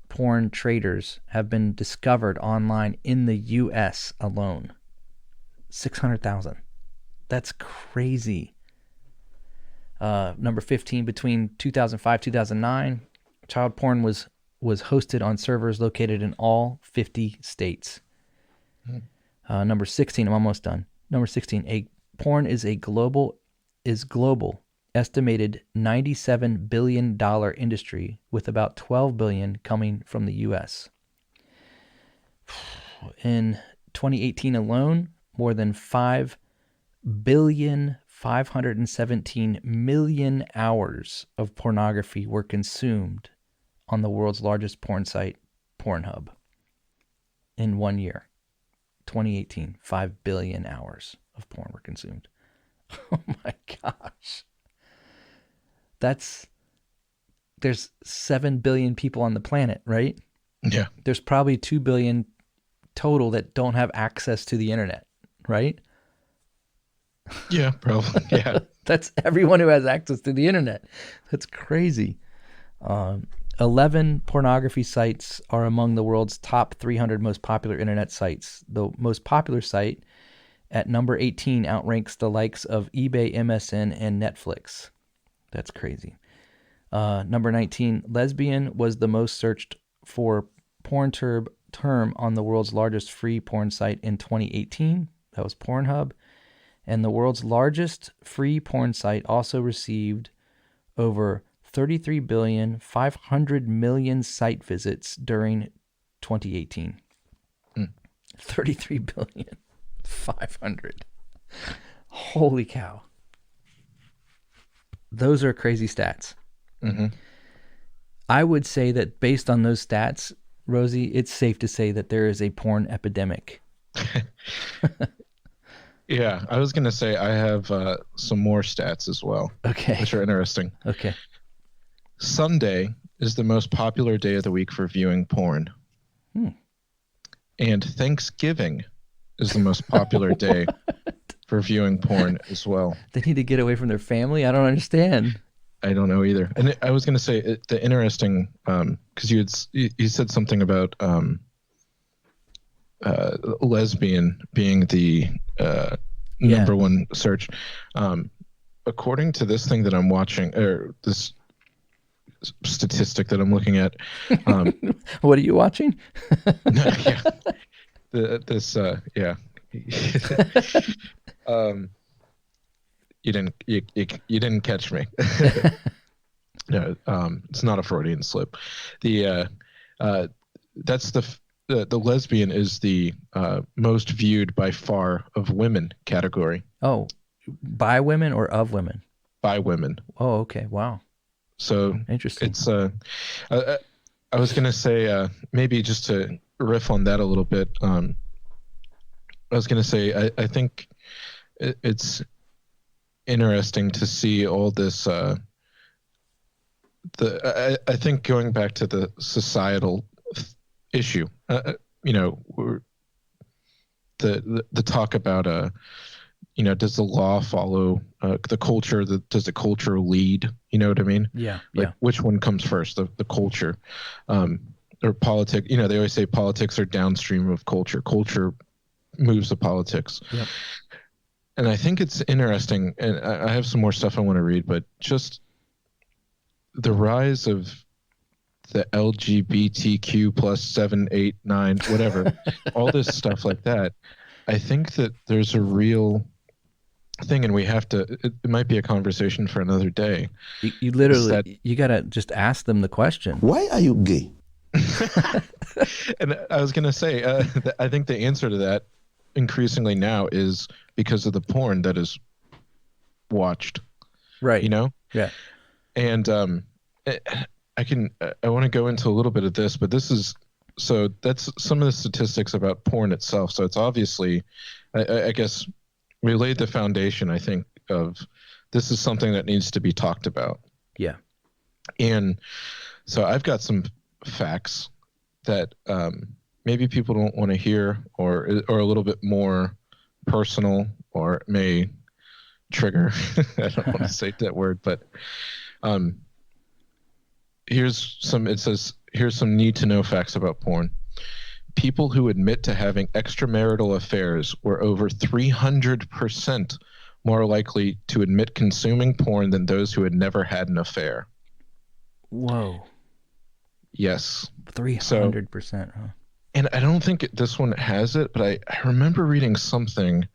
porn traders have been discovered online in the U.S. alone. 600,000. That's crazy. Number 15, between 2005 2009, child porn was hosted on servers located in all 50 states. Number 16, I'm almost done. Number 16, porn is global, estimated $97 billion industry, with about $12 billion coming from the U.S. In 2018 alone, more than 5,517,000,000 hours of pornography were consumed on the world's largest porn site, Pornhub. In 1 year, 2018, 5 billion hours of porn were consumed. Oh my gosh. There's 7 billion people on the planet, right? Yeah. There's probably 2 billion total that don't have access to the internet, right? Yeah, probably. Yeah. That's everyone who has access to the internet. That's crazy. 11 pornography sites are among the world's top 300 most popular internet sites. The most popular site at number 18 outranks the likes of eBay, MSN, and Netflix. That's crazy. Number 19, lesbian was the most searched for porn term on the world's largest free porn site in 2018. That was Pornhub. And the world's largest free porn site also received over 33,500,000,000 site visits during 2018. 33,500,000,000. Holy cow. Those are crazy stats. Mm-hmm. I would say that based on those stats, Rosie, it's safe to say that there is a porn epidemic. Yeah, I was going to say I have some more stats as well. Okay. Which are interesting. Okay. Sunday is the most popular day of the week for viewing porn. And Thanksgiving is the most popular day for viewing porn as well. They need to get away from their family? I don't understand. I don't know either. And I was going to say the interesting, because you said something about lesbian being the number one search. According to this thing that I'm watching, or this statistic that I'm looking at, What are you watching? yeah, yeah. You didn't catch me. No, it's not a Freudian slip. The that's the lesbian is the most viewed by far of women category. Oh, by women or of women? By women. Oh, okay. Wow. So Interesting. It's I was gonna say maybe just to riff on that a little bit. I was gonna say I think it's interesting to see all this. I think going back to the societal issue, the talk about does the law follow the culture? Does the culture lead? You know what I mean? Yeah. Like which one comes first, the culture, or politics? They always say politics are downstream of culture. Culture moves the politics. Yep. And I think it's interesting, and I have some more stuff I want to read, but just the rise of the LGBTQ plus 7, 8, 9, whatever, all this stuff like that. I think that there's a real thing, and we have to. It might be a conversation for another day. You literally, you gotta just ask them the question. Why are you gay? And I was gonna say, I think the answer to that, increasingly now, is because of the porn that is watched. Right. Yeah. And I want to go into a little bit of this, but that's some of the statistics about porn itself. So it's obviously, I guess, we laid the foundation, I think, of this is something that needs to be talked about. Yeah. And so I've got some facts that maybe people don't want to hear, or a little bit more personal, or may trigger. I don't want to say that word, but here's some need to know facts about porn. People who admit to having extramarital affairs were over 300% more likely to admit consuming porn than those who had never had an affair. Whoa. Yes. 300%, huh? And I don't think this one has it, but I remember reading something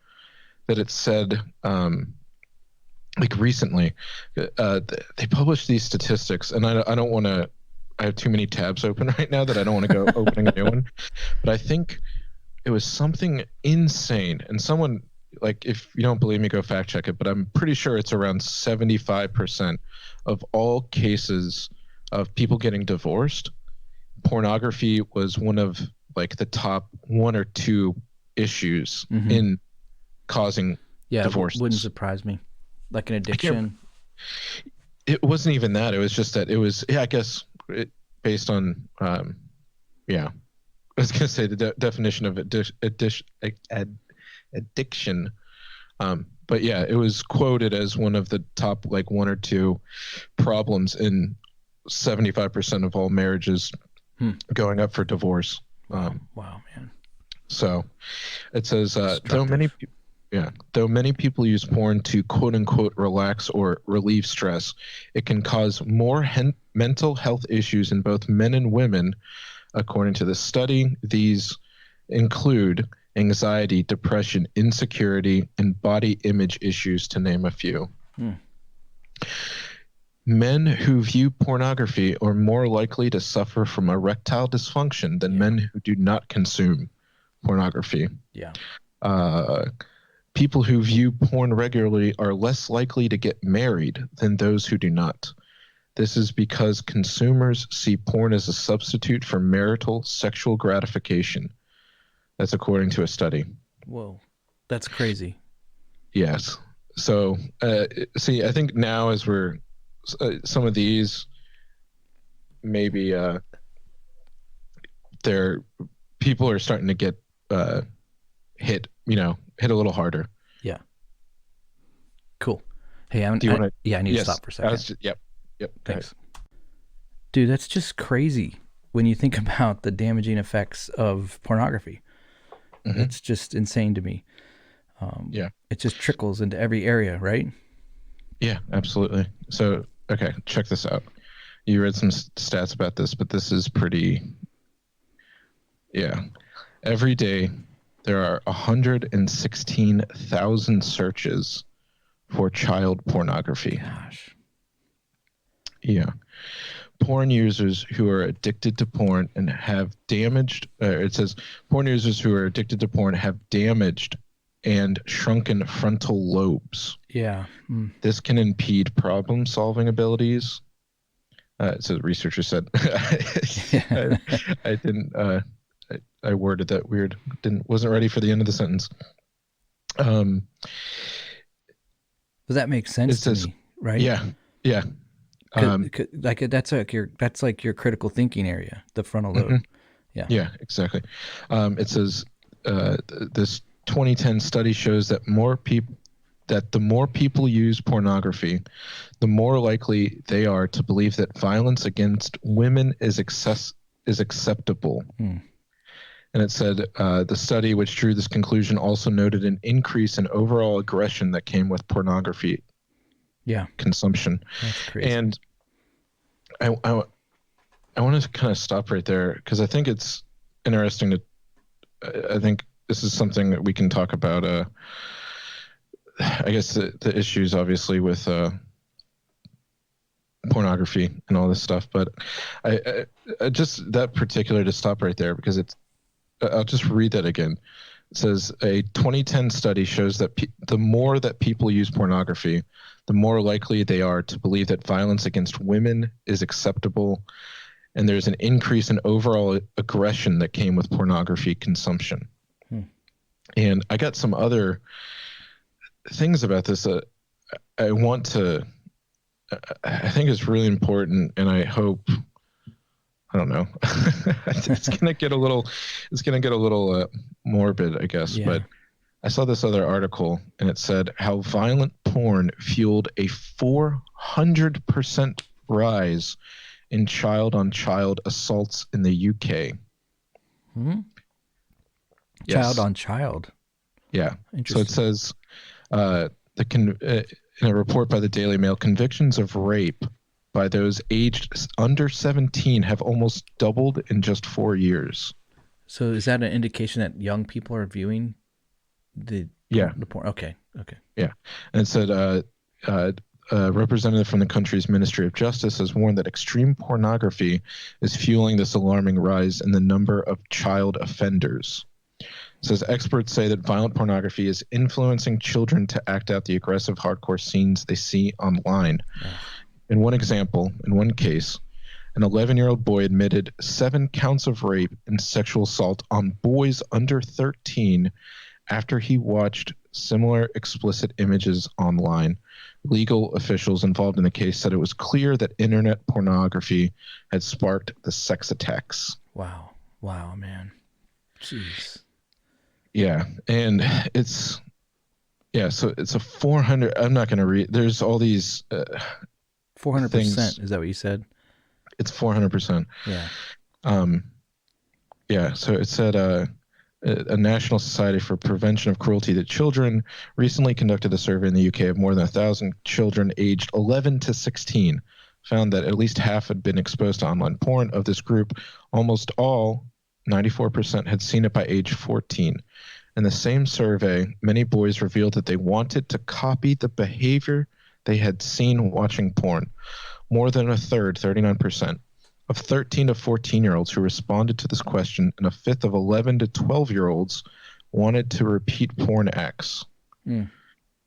that it said, like recently, they published these statistics, and I don't want to. I have too many tabs open right now that I don't want to go opening a new one. But I think it was something insane. And someone, like, if you don't believe me, go fact check it. But I'm pretty sure it's around 75% of all cases of people getting divorced. Pornography was one of like the top 1 or 2 issues in causing divorce. Wouldn't surprise me. Like an addiction. It wasn't even that. It was just that it was. Yeah, I guess based on. Yeah, I was gonna say the definition of addiction. But yeah, it was quoted as one of the top like 1 or 2 problems in 75% of all marriages going up for divorce. Wow, man. So it says though many people use porn to quote unquote relax or relieve stress, it can cause more mental health issues in both men and women. According to the study, these include anxiety, depression, insecurity, and body image issues, to name a few. Men who view pornography are more likely to suffer from erectile dysfunction than men who do not consume pornography. Yeah. People who view porn regularly are less likely to get married than those who do not. This is because consumers see porn as a substitute for marital sexual gratification. That's according to a study. Whoa, that's crazy. Yes. So, see, I think now as we're some of these, maybe people are starting to get hit a little harder. Yeah. Cool. Hey, I need to stop for a second. Yep. Thanks. Dude, that's just crazy when you think about the damaging effects of pornography. Mhm. It's just insane to me. Yeah. It just trickles into every area, right? Yeah, absolutely. So, okay, check this out. You read some stats about this, but this is pretty. Yeah. Every day, there are 116,000 searches for child pornography. Gosh. Yeah. Porn users who are addicted to porn and have damaged, it says, porn users who are addicted to porn have damaged and shrunken frontal lobes. Yeah. This can impede problem solving abilities. So the researcher said, I didn't, I worded that weird. Wasn't ready for the end of the sentence. But that makes It sense to says, me, right? yeah, yeah. Like that's like your critical thinking area, the frontal lobe. Mhm. Yeah. Yeah, exactly. It says this 2010 study shows that the more people use pornography, the more likely they are to believe that violence against women is acceptable. Hmm. And it said the study, which drew this conclusion, also noted an increase in overall aggression that came with pornography Yeah. consumption. That's crazy. And I want to kind of stop right there because I think it's interesting to. I think this is something that we can talk about. I guess the issues, obviously, with pornography and all this stuff, but I just that particular to stop right there because it's. I'll just read that again. It says a 2010 study shows that the more that people use pornography, the more likely they are to believe that violence against women is acceptable, and there's an increase in overall aggression that came with pornography consumption. And I got some other things about this that I want to. I think it's really important, and I hope. I don't know. It's gonna get a little. It's gonna get a little morbid, I guess. Yeah. But I saw this other article, and it said how violent porn fueled a 400% rise in child-on-child assaults in the UK. Child Yes. on child. Yeah. So Interesting. it says in a report by the Daily Mail, convictions of rape by those aged under 17 have almost doubled in just 4 years. So is that an indication that young people are viewing the porn? Okay. Yeah. And it said a representative from the country's Ministry of Justice has warned that extreme pornography is fueling this alarming rise in the number of child offenders. It says experts say that violent pornography is influencing children to act out the aggressive hardcore scenes they see online. In one case, an 11-year-old boy admitted 7 counts of rape and sexual assault on boys under 13 after he watched similar explicit images online. Legal officials involved in the case said it was clear that internet pornography had sparked the sex attacks. Wow, man. Jeez. Yeah, and so it's a 400. I'm not going to read. There's all these 400%. Is that what you said? It's 400%. Yeah. Yeah. So it said a National Society for Prevention of Cruelty to Children recently conducted a survey in the UK of more than 1,000 children aged 11 to 16, found that at least half had been exposed to online porn. Of this group, almost all, 94%, had seen it by age 14. In the same survey, many boys revealed that they wanted to copy the behavior they had seen watching porn. More than a third, 39%, of 13 to 14-year-olds who responded to this question, and a fifth of 11 to 12-year-olds wanted to repeat porn acts. The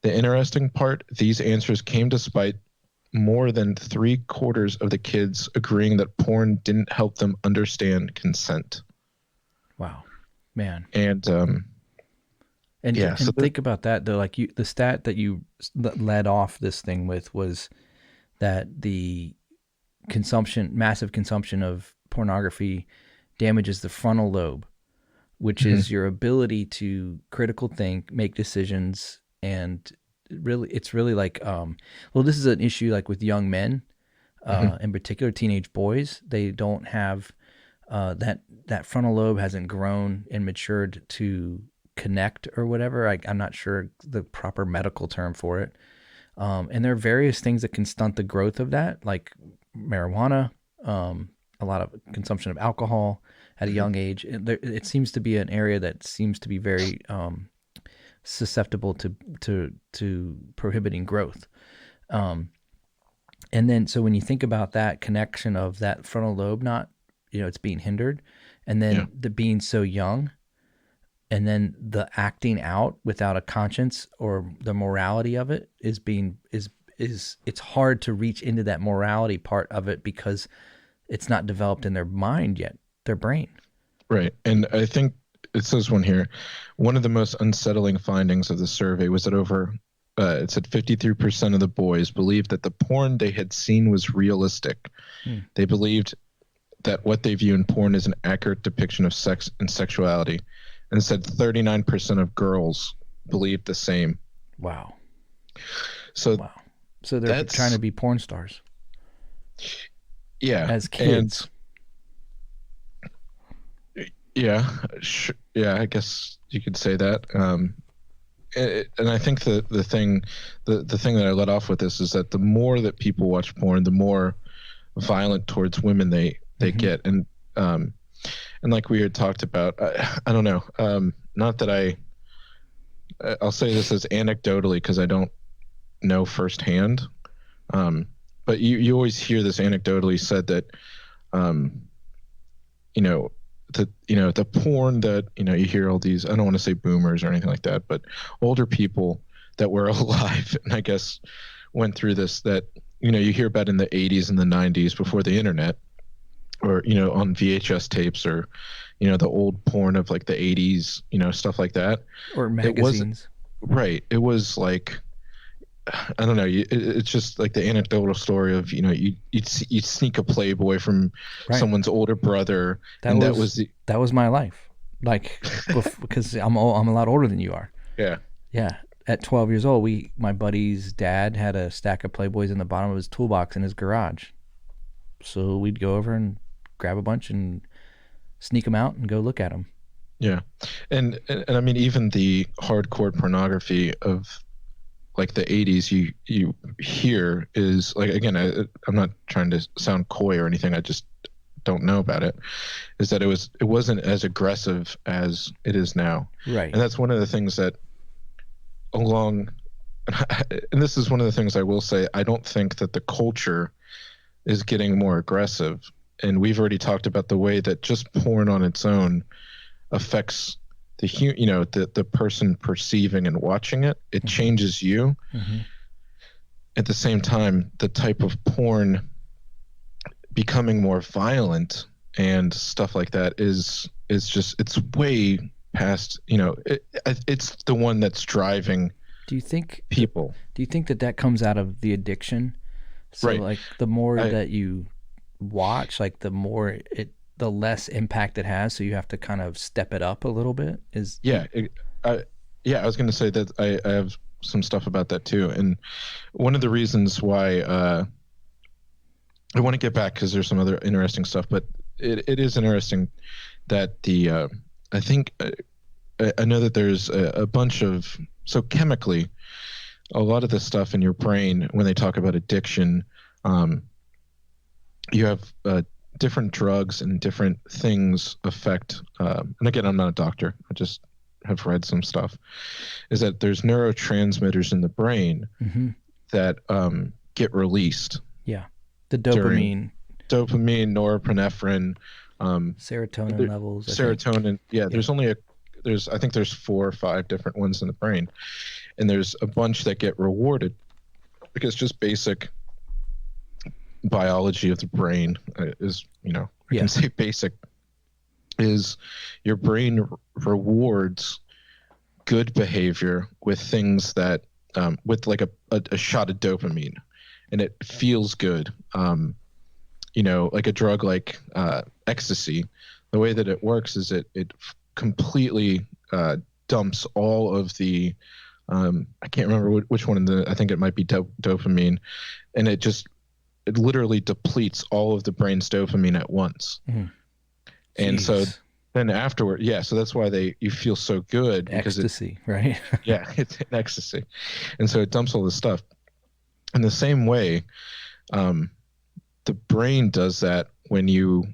interesting part, these answers came despite more than 3/4 of the kids agreeing that porn didn't help them understand consent. Wow, man. And think about that though. Like the stat that you led off this thing with was that the massive consumption of pornography damages the frontal lobe, which is your ability to critical think, make decisions, and it's really like this is an issue like with young men, in particular teenage boys. They don't have that frontal lobe hasn't grown and matured to connect or whatever. I'm not sure the proper medical term for it. And there are various things that can stunt the growth of that, like marijuana, a lot of consumption of alcohol at a young age. It seems to be an area that seems to be very susceptible to prohibiting growth. And then, so when you think about that connection of that frontal lobe, not, it's being hindered, and then the being so young, and then the acting out without a conscience or the morality of it is it's hard to reach into that morality part of it because it's not developed in their mind yet, their brain. Right. And I think it says one of the most unsettling findings of the survey was that it said 53% of the boys believed that the porn they had seen was realistic. They believed that what they view in porn is an accurate depiction of sex and sexuality. And it said 39% of girls believed the same. Wow. So they're trying to be porn stars. Yeah. As kids. I guess you could say that. And I think the thing that I let off with this is that the more that people watch porn, the more violent towards women they get. And like we had talked about, I don't know. Not that I'll say this as anecdotally because I don't know firsthand. But you always hear this anecdotally said that, the porn that, you hear all these, I don't want to say boomers or anything like that, but older people that were alive and I guess went through this that, you hear about in the 80s and the 90s before the internet or, on VHS tapes or, the old porn of like the 80s, stuff like that. Or magazines. It was like, I don't know. It's just like the anecdotal story of you'd sneak a Playboy from someone's older brother, that was my life. Like because I'm a lot older than you are. Yeah. At 12 years old, my buddy's dad had a stack of Playboys in the bottom of his toolbox in his garage. So we'd go over and grab a bunch and sneak them out and go look at them. Yeah, and I mean even the hardcore pornography of like the 80s you hear is like, again, I'm not trying to sound coy or anything, I just don't know about it, is that it wasn't as aggressive as it is now. Right. And that's one of the things that and this is one of the things I will say, I don't think that the culture is getting more aggressive. And we've already talked about the way that just porn on its own affects the person perceiving and watching it. It changes you. At the same time, the type of porn becoming more violent and stuff like that is just, it's way past, it's the one that's driving people. Do you think that comes out of the addiction? So like the more that you watch, like the less impact it has, so you have to kind of step it up a little bit. I was going to say that I have some stuff about that too, and one of the reasons why I want to get back because there's some other interesting stuff, but it is interesting that I think I know that there's a bunch of, so chemically a lot of the stuff in your brain when they talk about addiction, you have different drugs and different things affect, and again, I'm not a doctor, I just have read some stuff, is that there's neurotransmitters in the brain that get released. Yeah. The dopamine, norepinephrine, serotonin levels. Serotonin. Yeah. I think there's 4 or 5 different ones in the brain, and there's a bunch that get rewarded because just basic biology of the brain is, I can say basic, is your brain rewards good behavior with things that, with like a shot of dopamine, and it feels good. Like a drug like ecstasy, the way that it works is it completely dumps all of the, I can't remember which one I think it might be dopamine, and it literally depletes all of the brain's dopamine at once. And so Jeez. then afterward, yeah, so that's why you feel so good because Ecstasy, right? it's an ecstasy. And so it dumps all this stuff. In the same way, um, the brain does that when you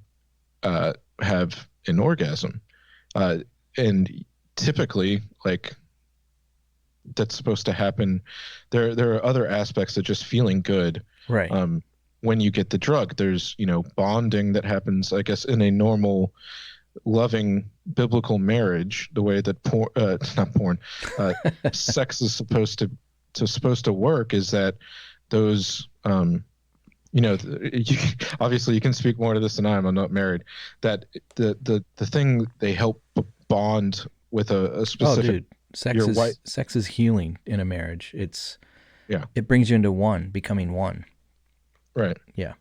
have an orgasm. Uh, and typically, like, that's supposed to happen. There are other aspects of just feeling good. Right. When you get the drug, there's, bonding that happens, I guess, in a normal, loving biblical marriage, the way that not porn, sex is supposed to work is that those, obviously you can speak more to this than I'm not married, that the thing they help bond with a specific, dude, your wife. sex is healing in a marriage. Yeah. It brings you into one, becoming one. Right. Yeah.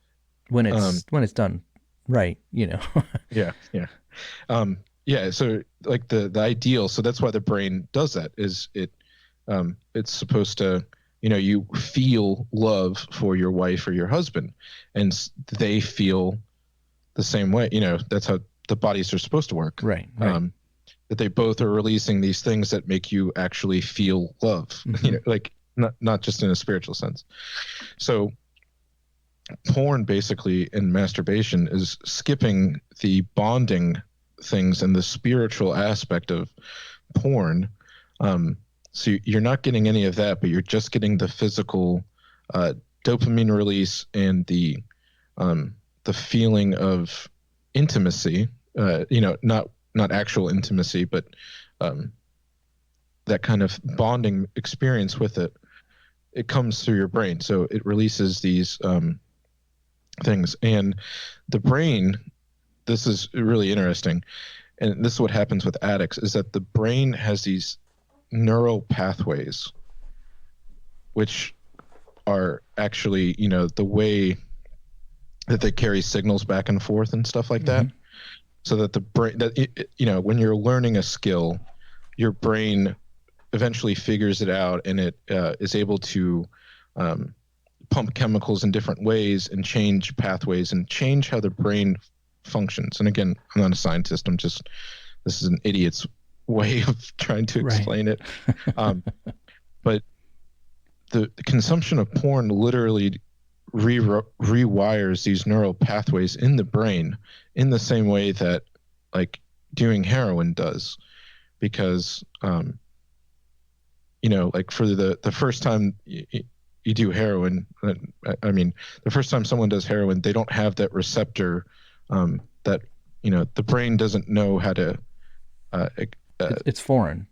When it's done right, Yeah. Yeah. Yeah. So like the ideal, so that's why the brain does that, is it's supposed to, you feel love for your wife or your husband, and they feel the same way. That's how the bodies are supposed to work. Right. That they both are releasing these things that make you actually feel love, Mm-hmm. like not just in a spiritual sense. So porn basically and masturbation is skipping the bonding things and the spiritual aspect of porn. So you're not getting any of that, but you're just getting the physical dopamine release and the feeling of intimacy. Not actual intimacy, but that kind of bonding experience with it. It comes through your brain, so it releases these things, and the brain. This is really interesting, and this is what happens with addicts: is that the brain has these neural pathways, which are actually, the way that they carry signals back and forth and stuff like that. So that the brain, when you're learning a skill, your brain eventually figures it out, and it is able to pump chemicals in different ways and change pathways and change how the brain functions. And again, I'm not a scientist. This is an idiot's way of trying to explain it. But the consumption of porn literally rewires these neural pathways in the brain in the same way that like doing heroin does, because like for the first time you do heroin, I mean, the first time someone does heroin, they don't have that receptor that the brain doesn't know how to it's foreign.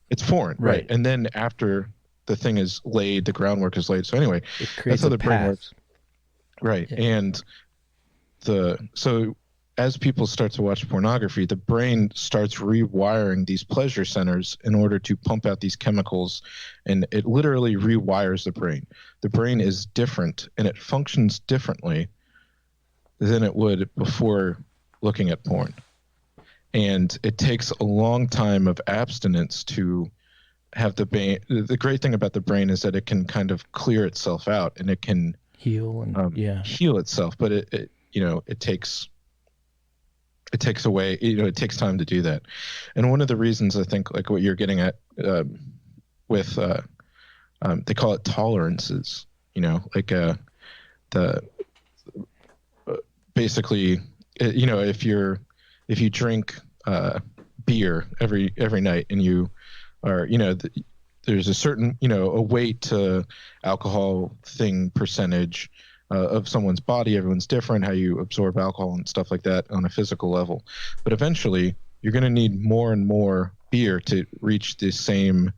It's foreign, right? And then after the thing is laid, the groundwork is laid. So anyway, it creates that's how the path. brain works. Right. Yeah. And so as people start to watch pornography, the brain starts rewiring these pleasure centers in order to pump out these chemicals, and it literally rewires the brain. The brain is different, and it functions differently than it would before looking at porn. And it takes a long time of abstinence to have the brain. The great thing about the brain is that it can kind of clear itself out, and it can heal and heal itself. But it takes away. It takes time to do that. And one of the reasons I think, like what you're getting at with they call it tolerances. Like the basically, if you drink beer every night, and you are, there's a certain, a weight to alcohol thing percentage of someone's body. Everyone's different, how you absorb alcohol and stuff like that on a physical level. But eventually you're going to need more and more beer to reach the same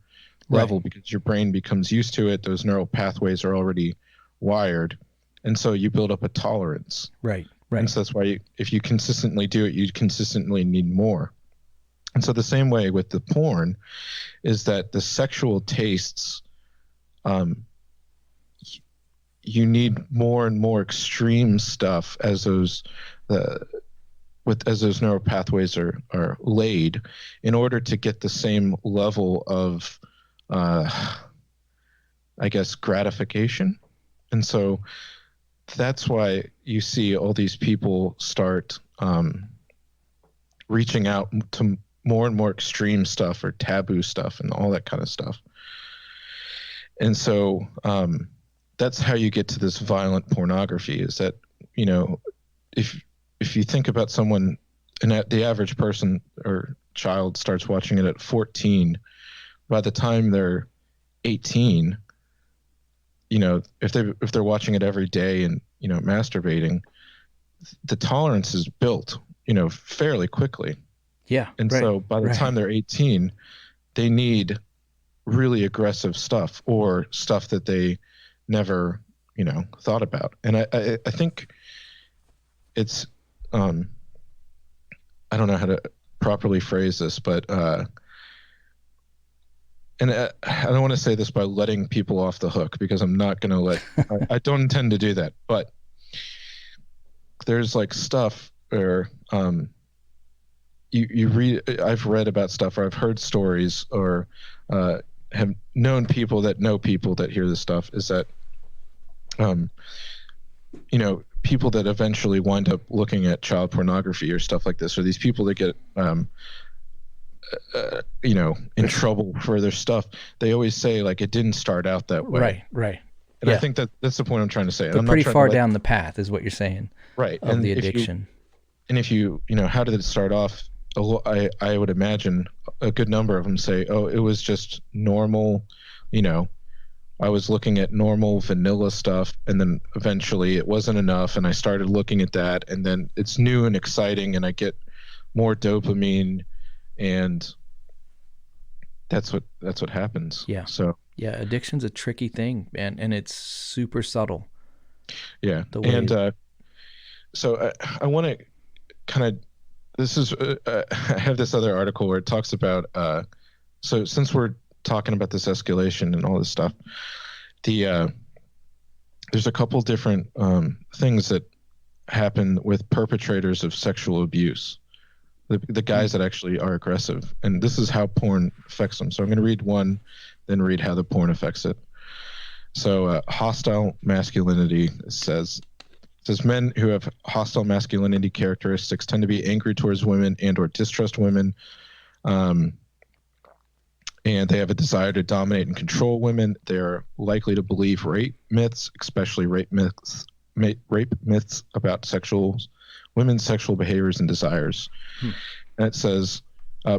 level, because your brain becomes used to it. Those neural pathways are already wired. And so you build up a tolerance. Right. And so that's why if you consistently do it, you consistently need more. And so the same way with the porn is that the sexual tastes, you need more and more extreme stuff as those neural pathways are laid, in order to get the same level of, I guess, gratification. And so that's why you see all these people start reaching out to more and more extreme stuff or taboo stuff and all that kind of stuff. And so that's how you get to this violent pornography, is that, you know, if you think about someone, and the average person or child starts watching it at 14, by the time they're 18, you know, if they're watching it every day and, you know, masturbating, the tolerance is built, you know, fairly quickly. Yeah. And right, so by the time they're 18, they need really aggressive stuff or stuff that they never, you know, thought about. And I think it's, I don't know how to properly phrase this, but, and I don't want to say this by letting people off the hook, because I'm not going to I don't intend to do that, but there's like stuff where, you read, I've read about stuff, or I've heard stories, or have known people that know people that hear this stuff, is that, you know, people that eventually wind up looking at child pornography or stuff like this, or these people that get, you know, in trouble for their stuff, they always say, like, it didn't start out that way. Right. And I think that's the point I'm trying to say. They're I'm pretty not far to, down the path, is what you're saying. Right. Of And the addiction. if you know, how did it start off? I would imagine a good number of them say, oh, it was just normal, you know, I was looking at normal vanilla stuff, and then eventually it wasn't enough, and I started looking at that, and then it's new and exciting, and I get more dopamine, and that's what happens. Yeah. So yeah, addiction's a tricky thing, man, and it's super subtle. Yeah. And so I want to kind of, this is, I have this other article where it talks about, so since we're talking about this escalation and all this stuff, there's a couple different things that happen with perpetrators of sexual abuse, the guys that actually are aggressive, and this is how porn affects them. So I'm going to read one, then read how the porn affects it. So hostile masculinity says men who have hostile masculinity characteristics tend to be angry towards women and or distrust women, and they have a desire to dominate and control women. They're likely to believe rape myths, especially rape myths about women's sexual behaviors and desires. And it says,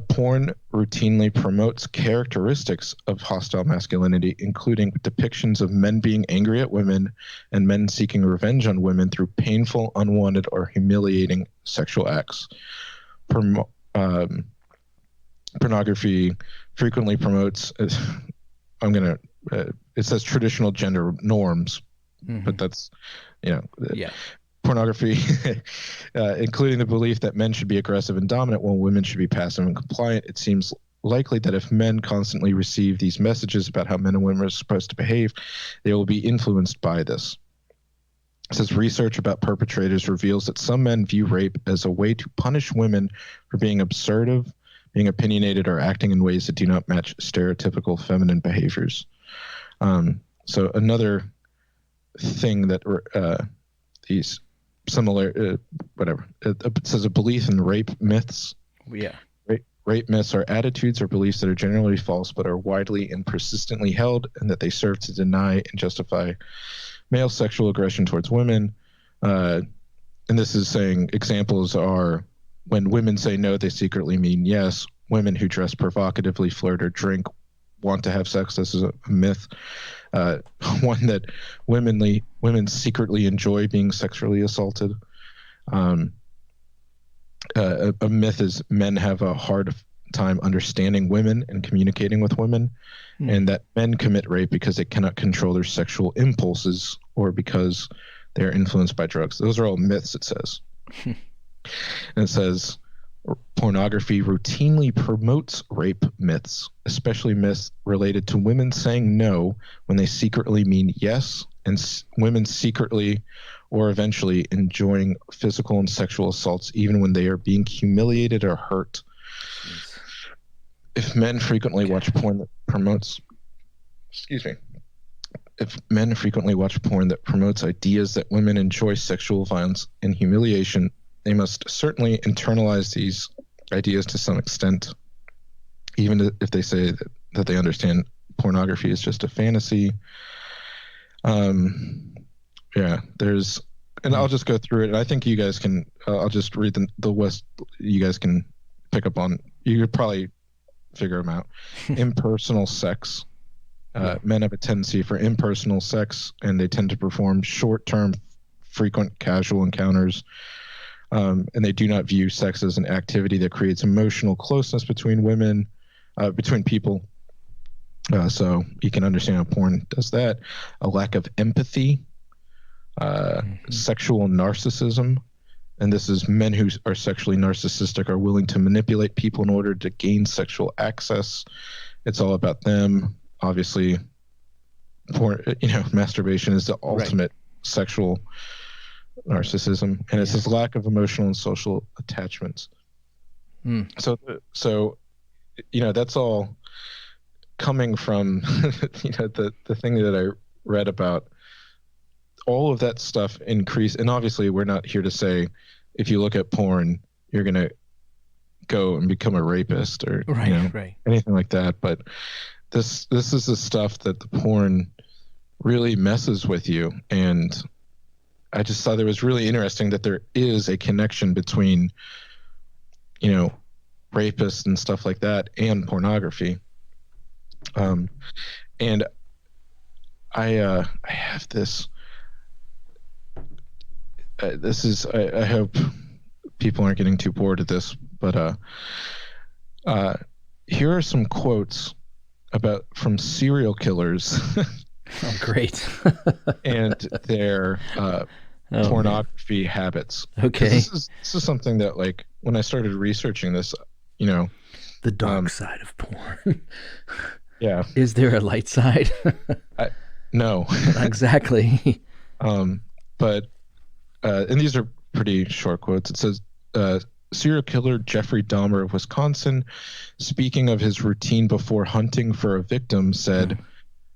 porn routinely promotes characteristics of hostile masculinity, including depictions of men being angry at women and men seeking revenge on women through painful, unwanted, or humiliating sexual acts. Pornography frequently promotes, it says traditional gender norms, but that's, you know, yeah. Pornography, including the belief that men should be aggressive and dominant while women should be passive and compliant. It seems likely that if men constantly receive these messages about how men and women are supposed to behave, they will be influenced by this. It says research about perpetrators reveals that some men view rape as a way to punish women for being assertive, being opinionated, or acting in ways that do not match stereotypical feminine behaviors. So another thing that these similar, whatever, it says a belief in rape myths. Yeah. Rape myths are attitudes or beliefs that are generally false but are widely and persistently held, and that they serve to deny and justify male sexual aggression towards women. And this is saying examples are when women say no, they secretly mean yes. Women who dress provocatively, flirt, or drink want to have sex. This is a myth. One that women secretly enjoy being sexually assaulted. A myth is men have a hard time understanding women and communicating with women, and that men commit rape because they cannot control their sexual impulses or because they're influenced by drugs. Those are all myths, it says. And it says pornography routinely promotes rape myths, especially myths related to women saying no when they secretly mean yes, and women secretly or eventually enjoying physical and sexual assaults even when they are being humiliated or hurt. Jeez. If men frequently watch porn that promotes ideas that women enjoy sexual violence and humiliation, they must certainly internalize these ideas to some extent, even if they say that they understand pornography is just a fantasy. Yeah, there's, and I'll just go through it. And I think you guys can. I'll just read the list. You guys can pick up on. You could probably figure them out. Impersonal sex. Men have a tendency for impersonal sex, and they tend to perform short-term, frequent, casual encounters. And they do not view sex as an activity that creates emotional closeness between women, between people. So you can understand how porn does that. A lack of empathy, sexual narcissism. And this is men who are sexually narcissistic are willing to manipulate people in order to gain sexual access. It's all about them. Obviously, porn, masturbation is the ultimate sexual narcissism, and it's this lack of emotional and social attachments. So that's all coming from the thing that I read about. All of that stuff increase, and obviously we're not here to say if you look at porn you're gonna go and become a rapist or anything like that, but this is the stuff that the porn really messes with you. And I just thought it was really interesting that there is a connection between rapists and stuff like that and pornography. And I have this. I hope people aren't getting too bored of this, but here are some quotes from serial killers. Oh, great. And their pornography habits. Okay. This is something that, like, when I started researching this, the dark side of porn. Yeah. Is there a light side? No. Exactly. But and these are pretty short quotes. It says, serial killer Jeffrey Dahmer of Wisconsin, speaking of his routine before hunting for a victim, said,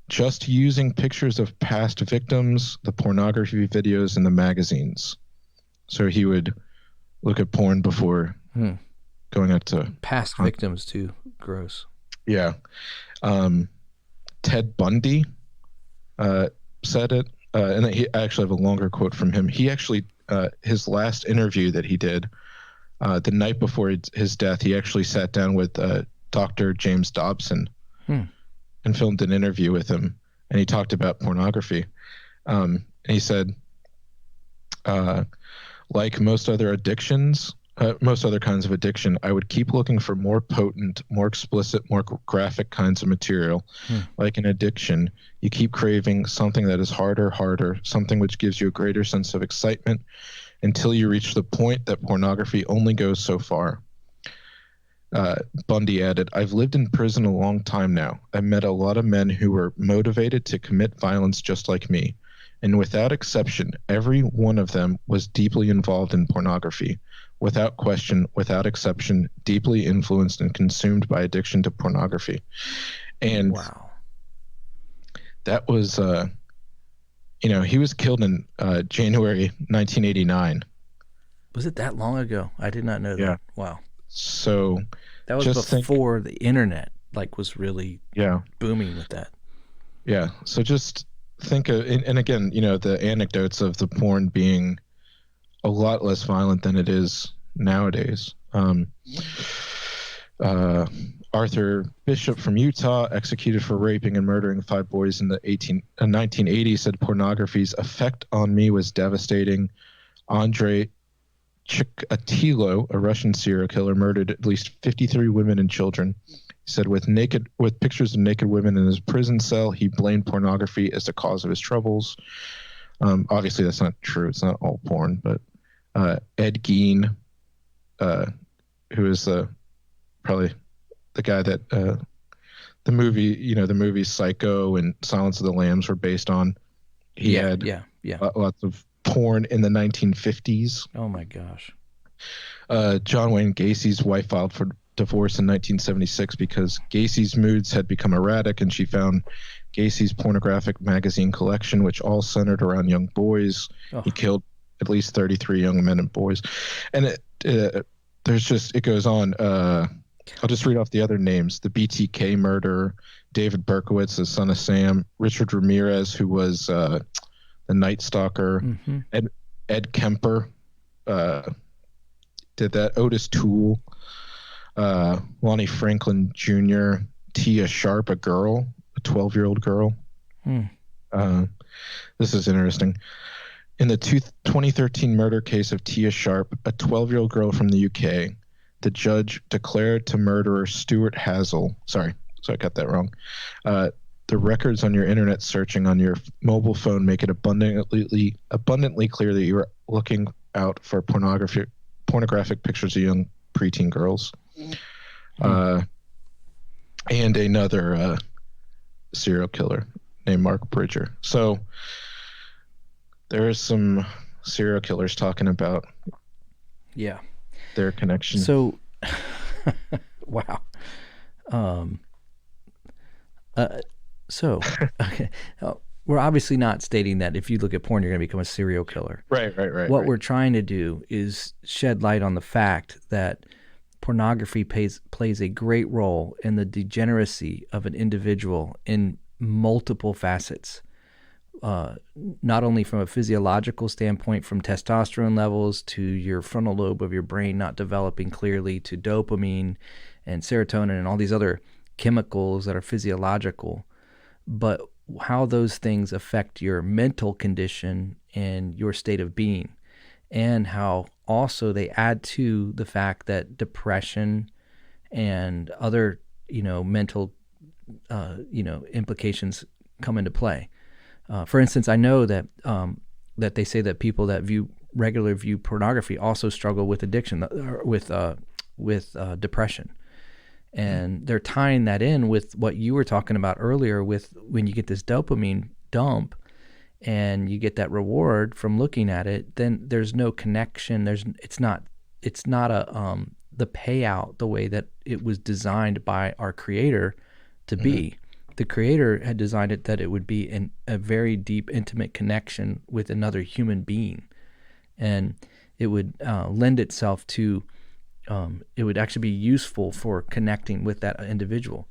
just using pictures of past victims, the pornography videos, and the magazines. So he would look at porn before going out to past victims too. Gross. Yeah. Ted Bundy said it. And I actually have a longer quote from him. He actually, his last interview that he did, the night before his death, he actually sat down with Dr. James Dobson and filmed an interview with him. And he talked about pornography. And he said, like most other addictions, most other kinds of addiction, I would keep looking for more potent, more explicit, more graphic kinds of material. Like an addiction, you keep craving something that is harder, something which gives you a greater sense of excitement until you reach the point that pornography only goes so far. Bundy added, I've lived in prison a long time now. I met a lot of men who were motivated to commit violence just like me. And without exception, every one of them was deeply involved in pornography. Without question, without exception, deeply influenced and consumed by addiction to pornography. And wow. That was, he was killed in January 1989. Was it that long ago? I did not know that. Yeah. Wow. So that was before the internet was really booming with that. Yeah. So just think of, and again, the anecdotes of the porn being a lot less violent than it is nowadays. Arthur Bishop from Utah, executed for raping and murdering 5 boys in the 1980s, said pornography's effect on me was devastating. Andrei Chikatilo, a Russian serial killer, murdered at least 53 women and children. He said with pictures of naked women in his prison cell, he blamed pornography as the cause of his troubles. Obviously, that's not true. It's not all porn, but Ed Gein, who is probably the guy that the movie Psycho and Silence of the Lambs were based on. He had lots of porn in the 1950s. Oh my gosh. John Wayne Gacy's wife filed for divorce in 1976 because Gacy's moods had become erratic, and she found Gacy's pornographic magazine collection, which all centered around young boys. Oh. He killed at least 33 young men and boys. And it goes on. I'll just read off the other names. The BTK murderer, David Berkowitz, the son of Sam, Richard Ramirez, who was the Night Stalker, Mm-hmm. Ed Kemper did that, Otis Toole, Lonnie Franklin Jr., Tia Sharp, a 12-year-old girl. This is interesting. In the 2013 murder case of Tia Sharp, a 12-year-old girl from the UK, the judge declared to murderer Stuart Hazel. Sorry, so I got that wrong. The records on your internet searching on your mobile phone make it abundantly clear that you are looking out for pornographic pictures of young preteen girls. And another serial killer named Mark Bridger. So there is some serial killers talking about their connection. So, wow. Okay. We're obviously not stating that if you look at porn, you're going to become a serial killer. Right. What we're trying to do is shed light on the fact that pornography plays a great role in the degeneracy of an individual in multiple facets. Not only from a physiological standpoint, from testosterone levels to your frontal lobe of your brain not developing clearly, to dopamine and serotonin and all these other chemicals that are physiological, but how those things affect your mental condition and your state of being, and how also they add to the fact that depression and other, mental, implications come into play. For instance, I know that that they say that people that regularly view pornography also struggle with addiction, with depression, and they're tying that in with what you were talking about earlier. With when you get this dopamine dump, and you get that reward from looking at it, then there's no connection. It's not the payout the way that it was designed by our creator to be. The creator had designed it that it would be a very deep, intimate connection with another human being. And it would lend itself to, it would actually be useful for connecting with that individual,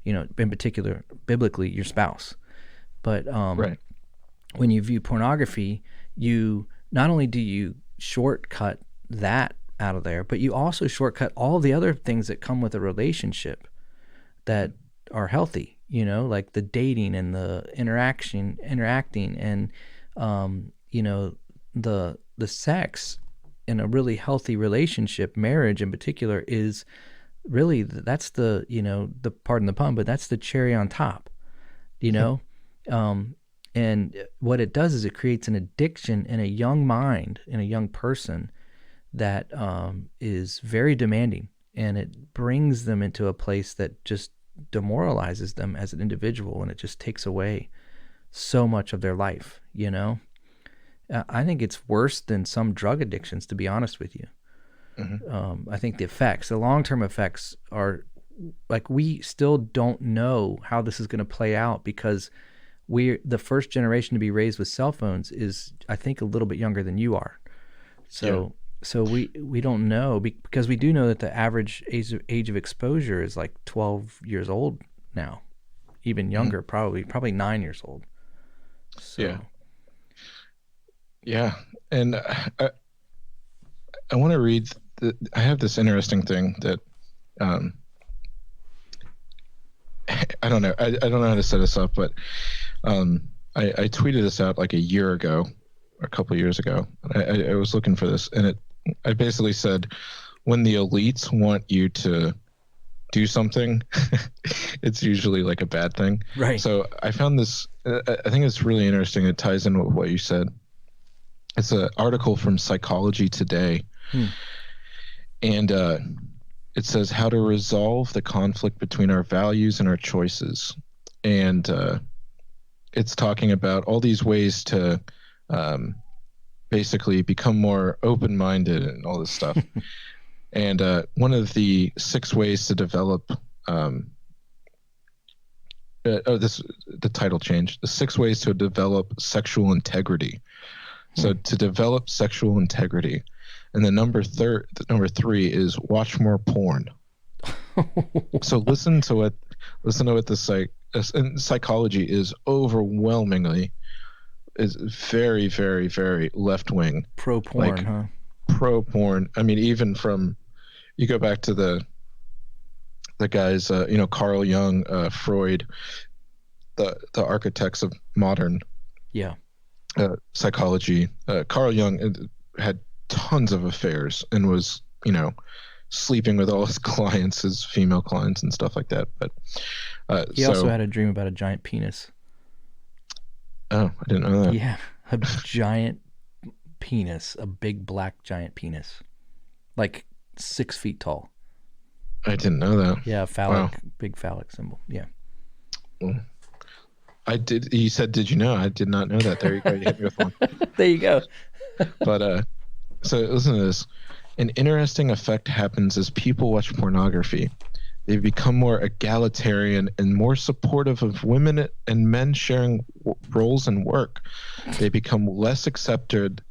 in particular, biblically, your spouse. But when you view pornography, you not only do you shortcut that out of there, but you also shortcut all the other things that come with a relationship that are healthy, like the dating and the interacting and, the sex in a really healthy relationship, marriage in particular, is really, that's the, the pardon the pun, but that's the cherry on top, and what it does is it creates an addiction in a young mind, in a young person that is very demanding, and it brings them into a place that just demoralizes them as an individual, and it just takes away so much of their life. I think it's worse than some drug addictions, to be honest with you. I think the long-term effects are like, we still don't know how this is going to play out, because the first generation to be raised with cell phones is, I think, a little bit younger than you are. So we don't know, because we do know that the average age of exposure is like 12 years old now, even younger, probably 9 years old. So. Yeah. And I want to read, I have this interesting thing that, I don't know. I don't know how to set this up, but I tweeted this out like a year ago, or a couple of years ago. I was looking for this, and I basically said, when the elites want you to do something, it's usually like a bad thing. Right. So I found this. I think it's really interesting. It ties in with what you said. It's an article from Psychology Today, and it says how to resolve the conflict between our values and our choices. And it's talking about all these ways to basically become more open-minded and all this stuff. And one of the 6 ways to develop the title changed. The 6 ways to develop sexual integrity. So to develop sexual integrity, And the number three is watch more porn. So listen to what and psychology is overwhelmingly is very, very, very left wing. Pro porn, Like huh? pro porn. I mean, even from you go back to the guys, Carl Jung, Freud, the architects of modern Yeah. psychology. Carl Jung had tons of affairs and was, sleeping with all his clients, his female clients and stuff like that. But He also had a dream about a giant penis. Oh, I didn't know that. Yeah, a giant penis, a big black giant penis, like 6 feet tall. I didn't know that. Yeah, phallic, wow. Big phallic symbol. Yeah. Well, I did. You said, "Did you know?" I did not know that. There you go. You hit me with one. There you go. But so listen to this. An interesting effect happens as people watch pornography. They become more egalitarian and more supportive of women and men sharing roles and work. They become less accepted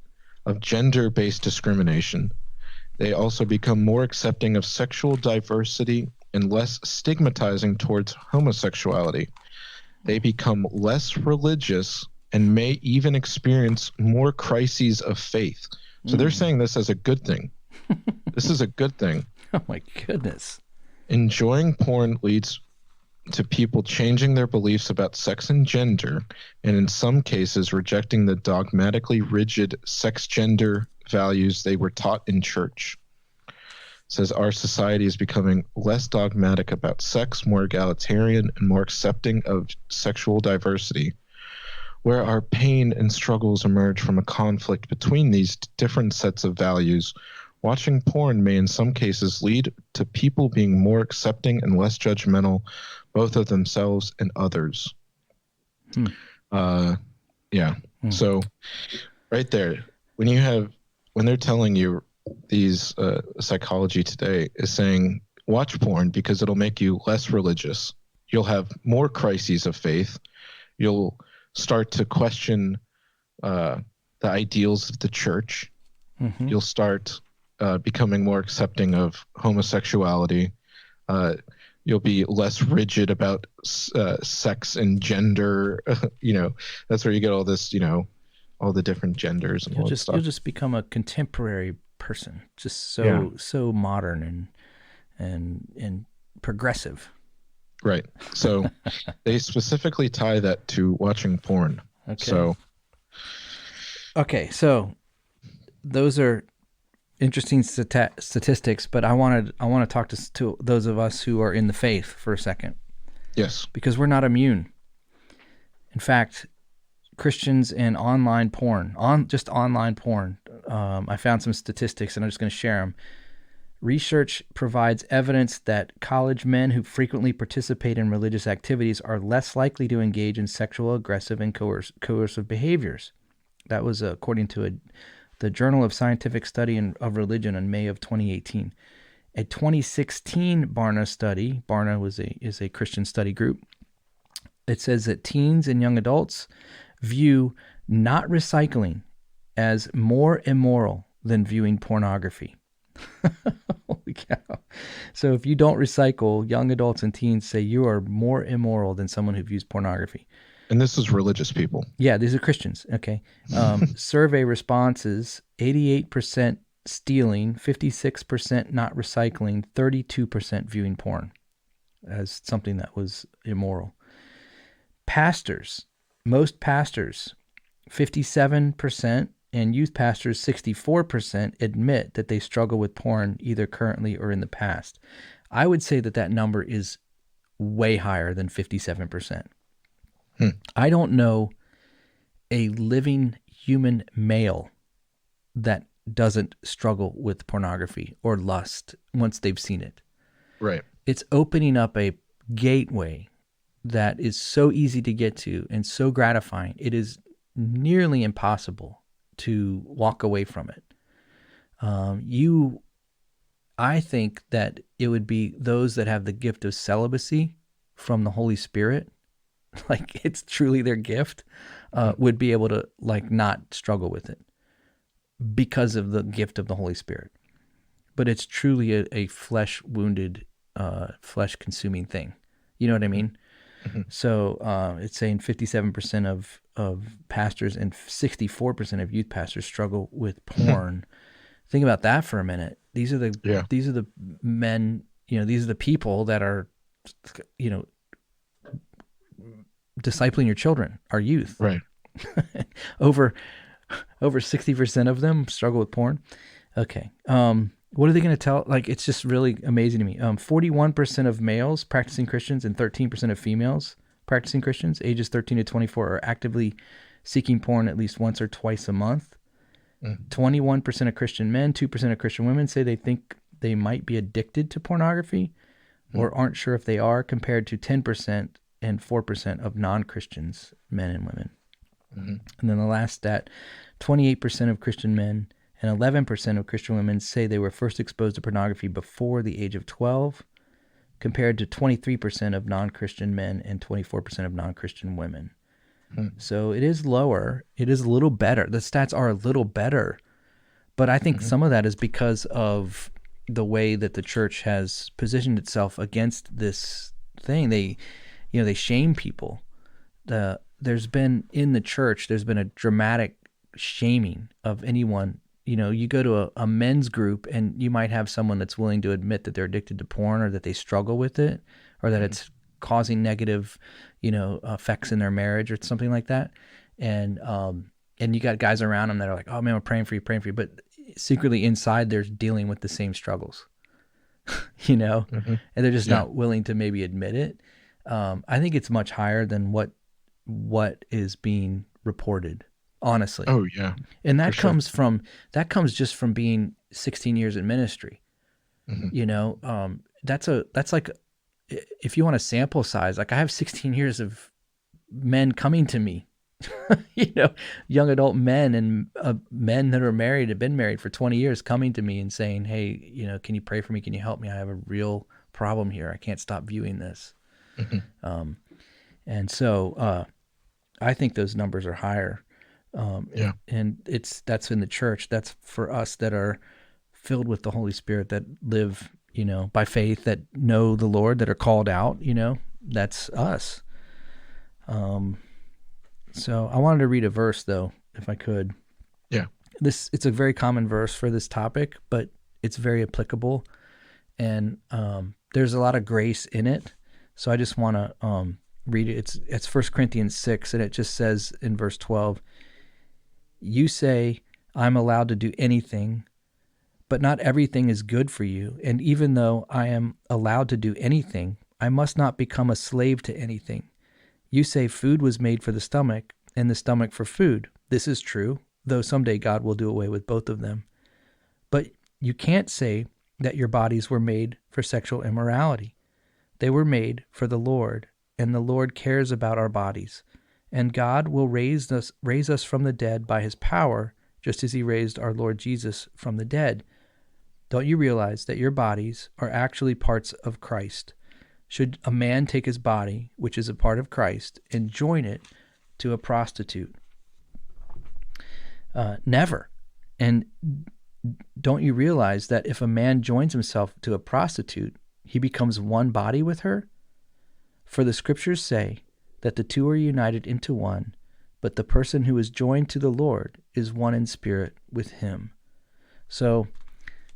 of gender-based discrimination. They also become more accepting of sexual diversity and less stigmatizing towards homosexuality. They become less religious and may even experience more crises of faith. So they're saying this as a good thing. This is a good thing. Oh my goodness. Enjoying porn leads to people changing their beliefs about sex and gender, and in some cases rejecting the dogmatically rigid sex gender values they were taught in church. It says our society is becoming less dogmatic about sex, more egalitarian, and more accepting of sexual diversity. Where our pain and struggles emerge from a conflict between these different sets of values, watching porn may in some cases lead to people being more accepting and less judgmental, both of themselves and others. So right there, when they're telling you these psychology today is saying watch porn because it'll make you less religious. You'll have more crises of faith. You'll start to question the ideals of the church. Mm-hmm. You'll start becoming more accepting of homosexuality. You'll be less rigid about sex and gender. That's where you get all this, all the different genders and all that stuff. You'll just become a contemporary person, just so modern and progressive. Right. So they specifically tie that to watching porn. Okay. So those are interesting statistics, but I want to talk to those of us who are in the faith for a second. Yes. Because we're not immune. In fact, Christians and online porn, online porn, I found some statistics and I'm just going to share them. Research provides evidence that college men who frequently participate in religious activities are less likely to engage in sexual, aggressive, and coercive behaviors. That was according to the Journal of Scientific Study of Religion in May of 2018. A 2016 Barna study, Barna is a Christian study group, it says that teens and young adults view not recycling as more immoral than viewing pornography. Holy cow. So if you don't recycle, young adults and teens say you are more immoral than someone who views pornography. And this is religious people. Yeah, these are Christians. Okay. Survey responses, 88% stealing, 56% not recycling, 32% viewing porn as something that was immoral. Pastors, most pastors, 57%, and youth pastors, 64%, admit that they struggle with porn either currently or in the past. I would say that number is way higher than 57%. I don't know a living human male that doesn't struggle with pornography or lust once they've seen it. Right. It's opening up a gateway that is so easy to get to and so gratifying. It is nearly impossible to walk away from it. I think that it would be those that have the gift of celibacy from the Holy Spirit, like it's truly their gift, would be able to like not struggle with it. because of the gift of the Holy Spirit. But it's truly a flesh wounded, flesh consuming thing. You know what I mean? Mm-hmm. So it's saying 57% of pastors and 64% of youth pastors struggle with porn. Think about that for a minute. These are the men, these are the people that are, discipling your children, our youth. Right. over 60% of them struggle with porn. Okay. What are they going to tell? Like, it's just really amazing to me. 41% of males practicing Christians and 13% of females practicing Christians ages 13 to 24 are actively seeking porn at least once or twice a month. 21% of Christian men, 2% of Christian women say they think they might be addicted to pornography or aren't sure if they are, compared to 10% and 4% of non-Christians, men and women. And then the last stat, 28% of Christian men and 11% of Christian women say they were first exposed to pornography before the age of 12, compared to 23% of non-Christian men and 24% of non-Christian women. So it is lower. It is a little better. The stats are a little better. But I think some of that is because of the way that the church has positioned itself against this thing. They shame people. There's been in the church, there's been a dramatic shaming of anyone. You go to a men's group and you might have someone that's willing to admit that they're addicted to porn or that they struggle with it or that it's causing negative, effects in their marriage or something like that. And you got guys around them that are like, oh man, we're praying for you. But secretly inside they're dealing with the same struggles, and they're just not willing to maybe admit it. I think it's much higher than what is being reported, honestly. Oh yeah. And that comes just from being 16 years in ministry. That's like, if you want a sample size, like I have 16 years of men coming to me, young adult men and men that are married, have been married for 20 years, coming to me and saying, hey, can you pray for me? Can you help me? I have a real problem here. I can't stop viewing this. And so I think those numbers are higher. And that's in the church. That's for us that are filled with the Holy Spirit, that live, by faith, that know the Lord, that are called out, that's us. So I wanted to read a verse though, if I could. Yeah. It's a very common verse for this topic, but it's very applicable, and there's a lot of grace in it. So I just want to read it. It's 1 Corinthians 6, and it just says in verse 12, you say, I'm allowed to do anything, but not everything is good for you. And even though I am allowed to do anything, I must not become a slave to anything. You say food was made for the stomach, and the stomach for food. This is true, though someday God will do away with both of them. But you can't say that your bodies were made for sexual immorality. They were made for the Lord, and the Lord cares about our bodies. And God will raise us from the dead by his power, just as he raised our Lord Jesus from the dead. Don't you realize that your bodies are actually parts of Christ? Should a man take his body, which is a part of Christ, and join it to a prostitute? Never. And don't you realize that if a man joins himself to a prostitute, he becomes one body with her? For the scriptures say that the two are united into one, but the person who is joined to the Lord is one in spirit with him. So,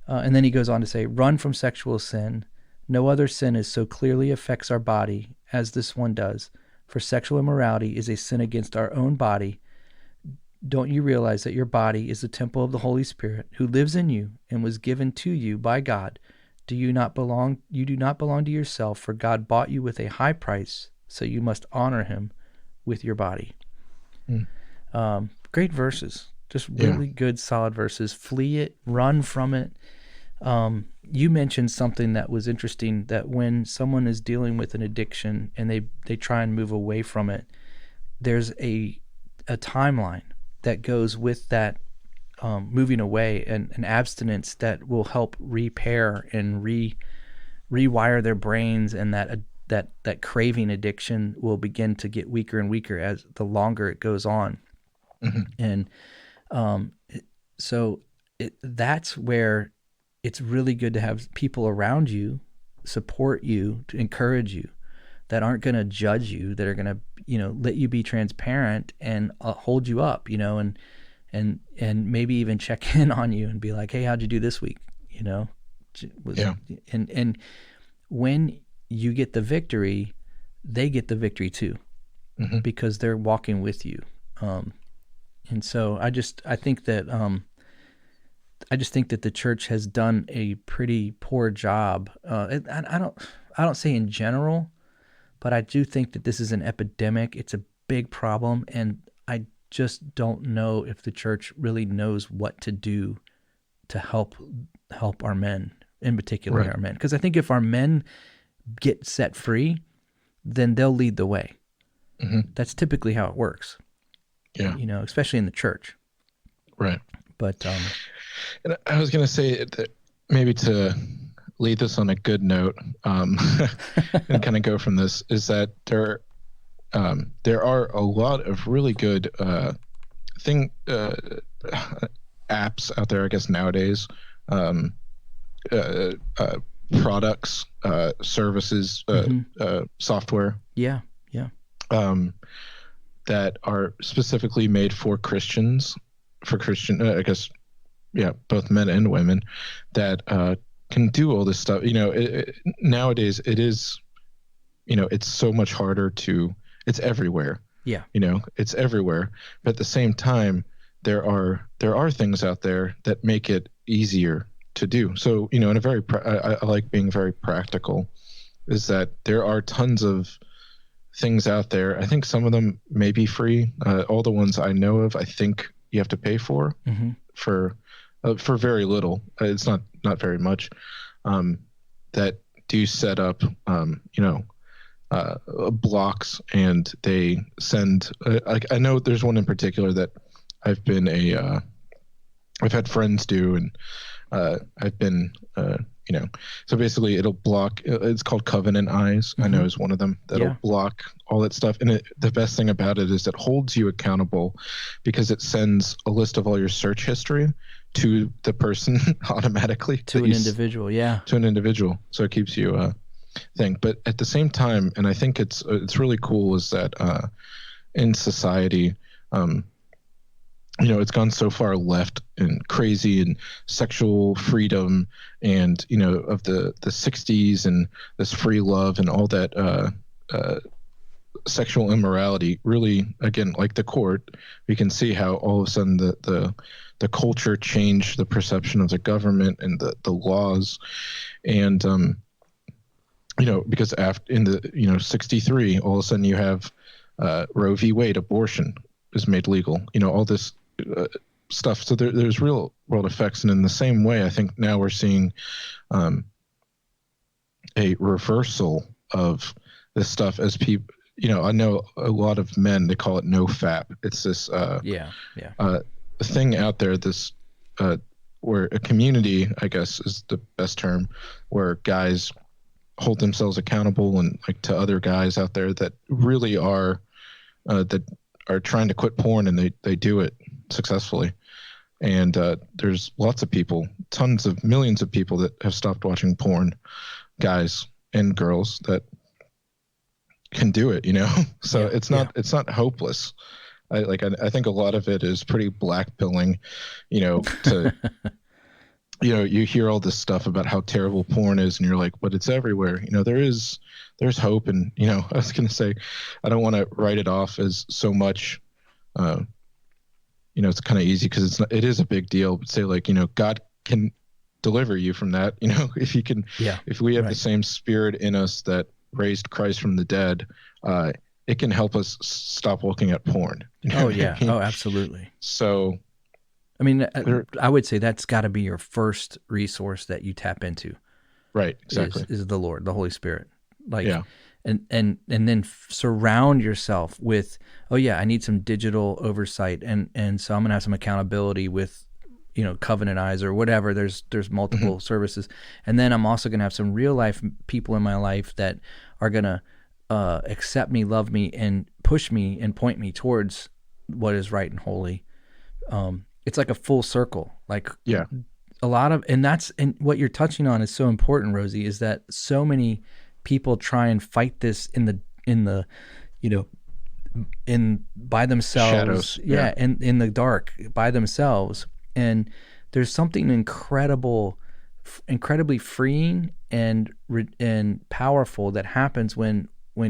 and then he goes on to say, run from sexual sin. No other sin is so clearly affects our body as this one does, for sexual immorality is a sin against our own body. Don't you realize that your body is the temple of the Holy Spirit who lives in you and was given to you by God? You do not belong to yourself, for God bought you with a high price, so you must honor him with your body. Great verses. Just really good, solid verses. Flee it, run from it. You mentioned something that was interesting, that when someone is dealing with an addiction and they try and move away from it, there's a timeline that goes with that moving away, and an abstinence that will help repair and rewire their brains, and that craving addiction will begin to get weaker and weaker as the longer it goes on. And So that's where it's really good to have people around you, support you, to encourage you, that aren't going to judge you, that are going to, let you be transparent and hold you up, and maybe even check in on you and be like, hey, how'd you do this week? Yeah. And when you get the victory, they get the victory too, because they're walking with you. And so I think that the church has done a pretty poor job. I don't say in general, but I do think that this is an epidemic. It's a big problem, and I just don't know if the church really knows what to do to help our men, in particular Right. our men. Because I think if our men get set free, then they'll lead the way. That's typically how it works. Yeah. Especially in the church. Right. But And I was going to say that maybe to lead this on a good note, and kind of go from this, is that there are a lot of really good apps out there, I guess, nowadays, products, services, software, yeah. that are specifically made for Christians, I guess, yeah, both men and women, that can do all this stuff. Nowadays it is, it's so much harder it's everywhere. Yeah. It's everywhere. But at the same time, there are things out there that make it easier to do. So, in a very, I like being very practical, is that there are tons of things out there. I think some of them may be free. All the ones I know of, I think you have to pay for very little. It's not very much. That do set up, blocks, and they send. I know there's one in particular that I've had friends do, and I've been, so basically it'll block. It's called Covenant Eyes. I know is one of them that'll block all that stuff. And the best thing about it is it holds you accountable, because it sends a list of all your search history to the person automatically, to an individual. Yeah. To an individual. So it keeps you thing. But at the same time, and I think it's really cool, is that in society, it's gone so far left and crazy, and sexual freedom, and of the 60s, and this free love and all that sexual immorality. Really, again, like the court, we can see how all of a sudden the culture changed the perception of the government and the laws. And because after in the 63, all of a sudden you have Roe v. Wade, abortion is made legal. All this stuff. So there's real world effects. And in the same way, I think now we're seeing a reversal of this stuff as people. I know a lot of men, they call it no-fap. It's this thing out there, this where a community, I guess is the best term, where guys hold themselves accountable, and like to other guys out there that really are that are trying to quit porn, and they do it successfully. And there's lots of people, tons of millions of people that have stopped watching porn, guys and girls that can do it, So it's not hopeless. I think a lot of it is pretty blackpilling, to you hear all this stuff about how terrible porn is, and you're like, but it's everywhere. There's hope. And I was gonna say, I don't want to write it off as so much. It's kind of easy, because it is a big deal. But say, like, God can deliver you from that. If you can, if we have the same spirit in us that raised Christ from the dead, it can help us stop looking at porn. Oh yeah. Oh, absolutely. So, I mean, I would say that's got to be your first resource that you tap into. Right. Exactly. Is the Lord, the Holy Spirit. And then surround yourself with, I need some digital oversight, and so I'm gonna have some accountability with, Covenant Eyes or whatever. There's multiple services, and then I'm also gonna have some real life people in my life that are gonna accept me, love me, and push me and point me towards what is right and holy. it's like a full circle. Like Yeah. a lot of, and what you're touching on is so important, Rosie, is that so many people try and fight this in the you know in by themselves, Shadows. Yeah. yeah, in the dark by themselves. And there's something incredibly freeing and powerful that happens when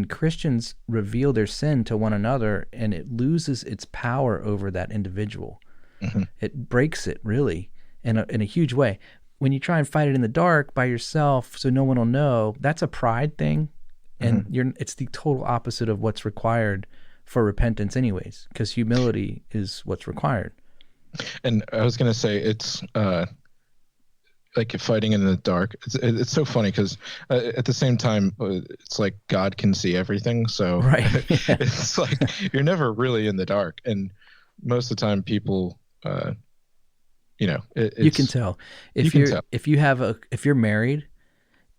Christians reveal their sin to one another, and it loses its power over that individual. Hmm. It breaks it, really, in a huge way. When you try and fight it in the dark by yourself so no one will know, that's a pride thing, and it's the total opposite of what's required for repentance anyways, because humility is what's required. And I was gonna say it's like fighting in the dark. It's so funny because at the same time, it's like God can see everything. So Right. it's like you're never really in the dark, and most of the time, people, You can tell You can tell. if you're married,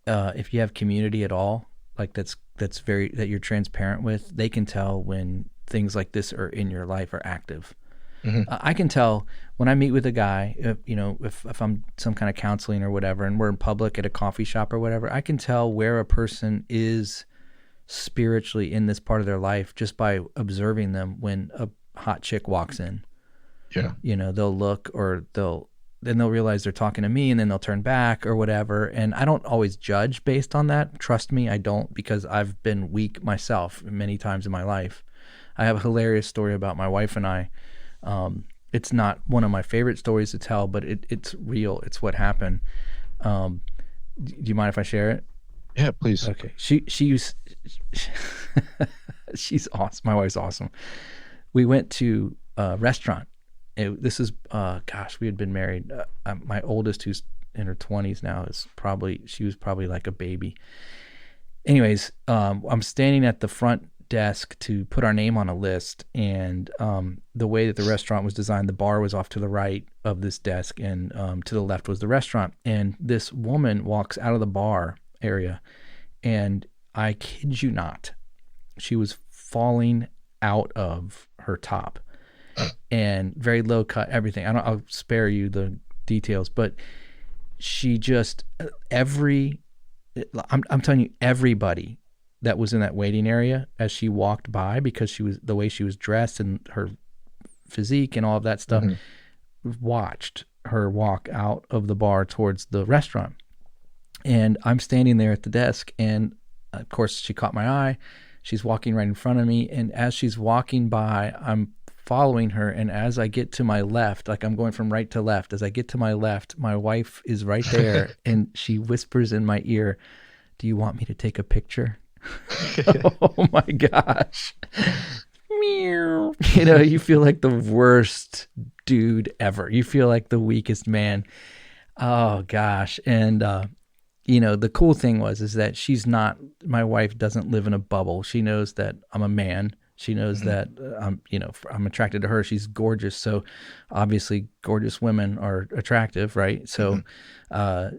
if you have community at all, like that you're transparent with, they can tell when things like this are in your life are active. I can tell when I meet with a guy, if I'm some kind of counseling or whatever, and we're in public at a coffee shop or whatever, I can tell where a person is spiritually in this part of their life just by observing them. When a hot chick walks in, Yeah. they'll look, or then they'll realize they're talking to me, and then they'll turn back or whatever. And I don't always judge based on that. Trust me, I don't, because I've been weak myself many times in my life. I have a hilarious story about my wife and I. It's not one of my favorite stories to tell, but it's real. It's what happened. Do you mind if I share it? Yeah, please. Okay. She's awesome. My wife's awesome. We went to a restaurant. This is, we had been married. My oldest, who's in her 20s now, she was probably like a baby. Anyways, I'm standing at the front desk to put our name on a list, and the way that the restaurant was designed, the bar was off to the right of this desk, and to the left was the restaurant. And this woman walks out of the bar area, and I kid you not, she was falling out of her top, and very low cut, everything. I'll spare you the details, but she just I'm telling you, everybody that was in that waiting area as she walked by, because she was, the way she was dressed and her physique and all of that stuff, watched her walk out of the bar towards the restaurant. And I'm standing there at the desk, and of course she caught my eye. She's walking right in front of me, and as she's walking by, I'm following her. And as I get to my left, like I'm going from right to left, as I get to my left, my wife is right there, and she whispers in my ear, "Do you want me to take a picture?" Oh my gosh. Meow. You feel like the worst dude ever. You feel like the weakest man. Oh gosh. And the cool thing is that my wife doesn't live in a bubble. She knows that I'm a man. She knows that I'm attracted to her. She's gorgeous. So obviously gorgeous women are attractive, right? So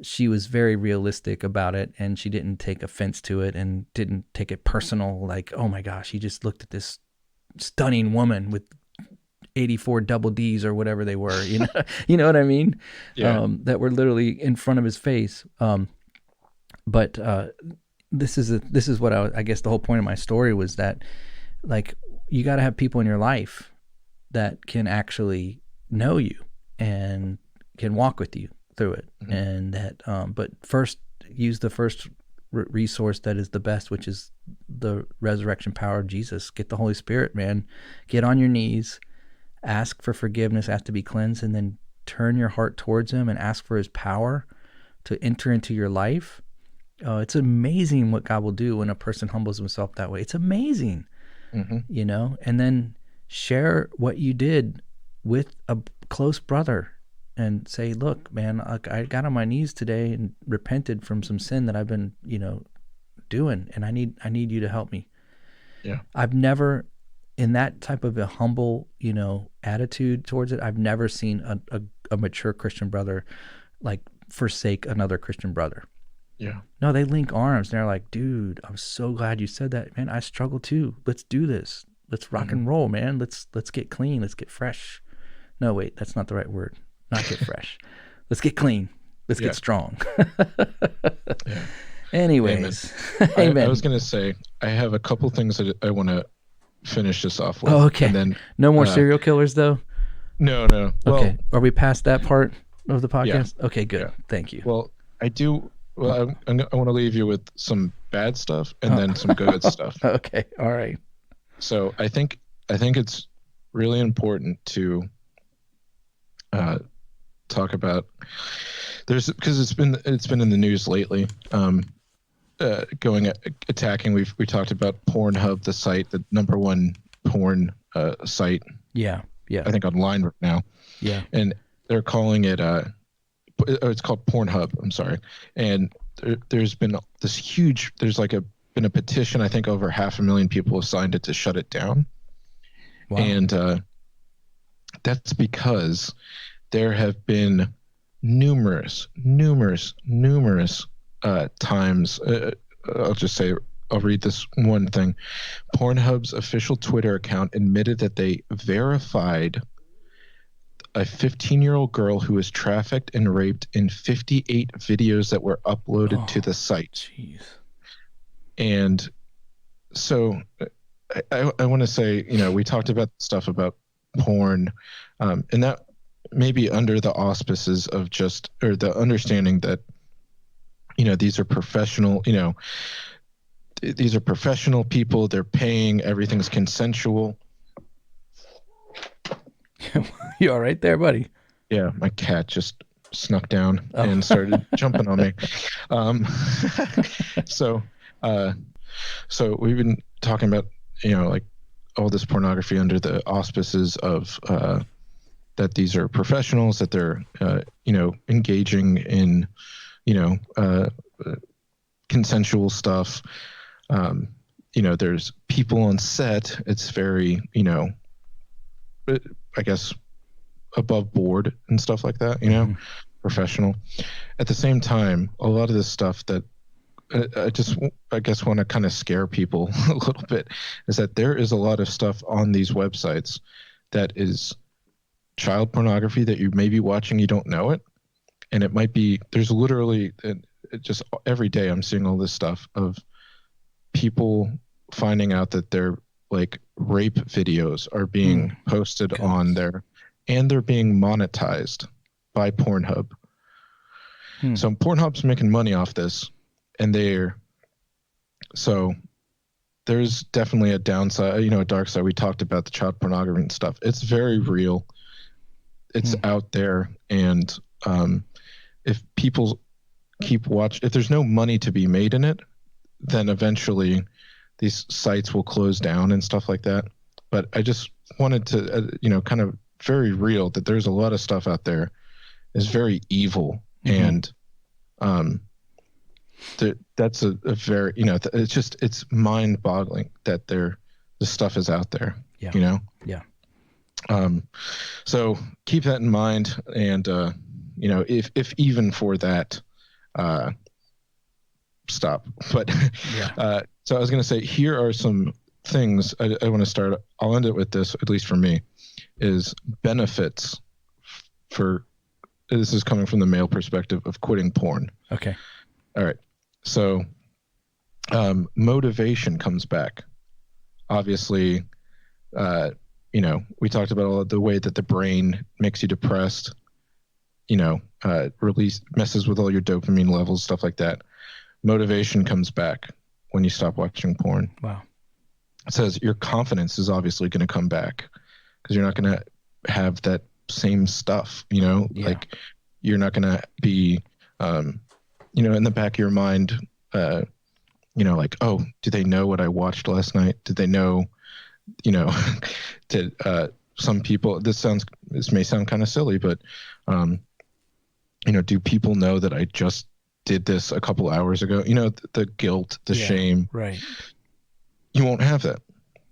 she was very realistic about it, and she didn't take offense to it and didn't take it personal. Like, oh my gosh, he just looked at this stunning woman with 84 double D's or whatever they were, you know what I mean? Yeah. That were literally in front of his face. But this is what I guess the whole point of my story was that, like, you got to have people in your life that can actually know you and can walk with you through it. And that, but first, use the first resource that is the best, which is the resurrection power of Jesus. Get the Holy Spirit, man. Get on your knees, ask for forgiveness, ask to be cleansed, and then turn your heart towards him and ask for his power to enter into your life. It's amazing what God will do when a person humbles himself that way. It's amazing. And then share what you did with a close brother and say, look, man, I got on my knees today and repented from some sin that I've been, doing, and I need you to help me. Yeah. I've never, in that type of a humble, attitude towards it, I've never seen a mature Christian brother like forsake another Christian brother. Yeah. No, they link arms. And they're like, dude, I'm so glad you said that, man. I struggle too. Let's do this. Let's rock and roll, man. Let's get clean. Let's get fresh. No, wait, that's not the right word. Not get fresh. Let's get clean. Let's get strong. Yeah. Anyways, Amen. amen. I was going to say, I have a couple things that I want to finish this off with. Oh, okay. And then, no more serial killers, though? No. Well, okay. Are we past that part of the podcast? Yeah. Okay, good. Yeah. Thank you. Well, I do. Well, I want to leave you with some bad stuff and then some good stuff. Okay. All right. So I think it's really important to talk about because it's been in the news lately. Attacking. We talked about Pornhub, the site, the number one porn site. Yeah. I think online right now. Yeah. And they're calling it it's called Pornhub. I'm sorry. And there's been this huge. There's been a petition. I think over 500,000 people have signed it to shut it down. Wow. And that's because there have been numerous times. I'll read this one thing. Pornhub's official Twitter account admitted that they verified a 15-year-old girl who was trafficked and raped in 58 videos that were uploaded to the site. Jeez. And so I want to say, we talked about stuff about porn, and that maybe under the auspices of or the understanding that, these are professional, these are professional people. They're paying. Everything's consensual. You all right there, buddy? Yeah, my cat just snuck down and started jumping on me. So we've been talking about, all this pornography under the auspices of that these are professionals, that they're, engaging in, consensual stuff. There's people on set. It's very, I guess, above board and stuff like that, professional. At the same time, a lot of this stuff that I guess want to kind of scare people a little bit is that there is a lot of stuff on these websites that is child pornography that you may be watching, you don't know it. And it might be, there's literally just every day I'm seeing all this stuff of people finding out that their rape videos are being posted on there, and they're being monetized by Pornhub. So Pornhub's making money off this, and there's definitely a downside, a dark side. We talked about the child pornography and stuff. It's very real. It's out there, and if people keep watching, if there's no money to be made in it, then eventually these sites will close down and stuff like that. But I just wanted to, kind of very real that there's a lot of stuff out there is very evil. And that's a very, it's mind boggling that this stuff is out there, Yeah. So keep that in mind. And, if even for that, stop. But so I was going to say, here are some things I want to start. I'll end it with this, at least for me, is benefits for, this is coming from the male perspective of quitting porn. Okay. All right. So motivation comes back. Obviously, we talked about all of the way that the brain makes you depressed, messes with all your dopamine levels, stuff like that. Motivation comes back when you stop watching porn. Wow. It says your confidence is obviously going to come back because you're not going to have that same stuff, like you're not going to be, in the back of your mind, like, oh, do they know what I watched last night? Did they know, some people, this may sound kind of silly, but, do people know that I just did this a couple hours ago? The guilt, the shame. Right. You won't have that.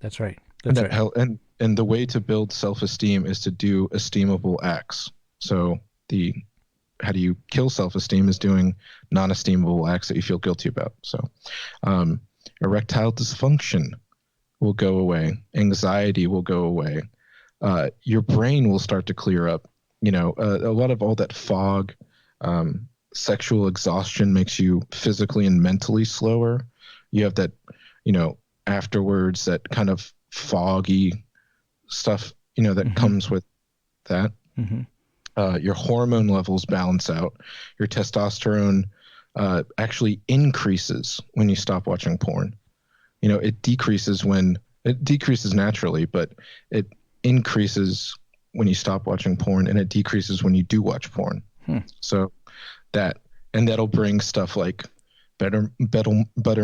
That's right. And the way to build self-esteem is to do esteemable acts. So how do you kill self-esteem is doing non-esteemable acts that you feel guilty about. So erectile dysfunction will go away. Anxiety will go away. your brain will start to clear up. A lot of all that fog, sexual exhaustion makes you physically and mentally slower. You have that, afterwards, that kind of foggy stuff, that comes with that. Your hormone levels balance out. Your testosterone actually increases when you stop watching porn. It decreases naturally, but it increases when you stop watching porn, and it decreases when you do watch porn. So that'll bring stuff like better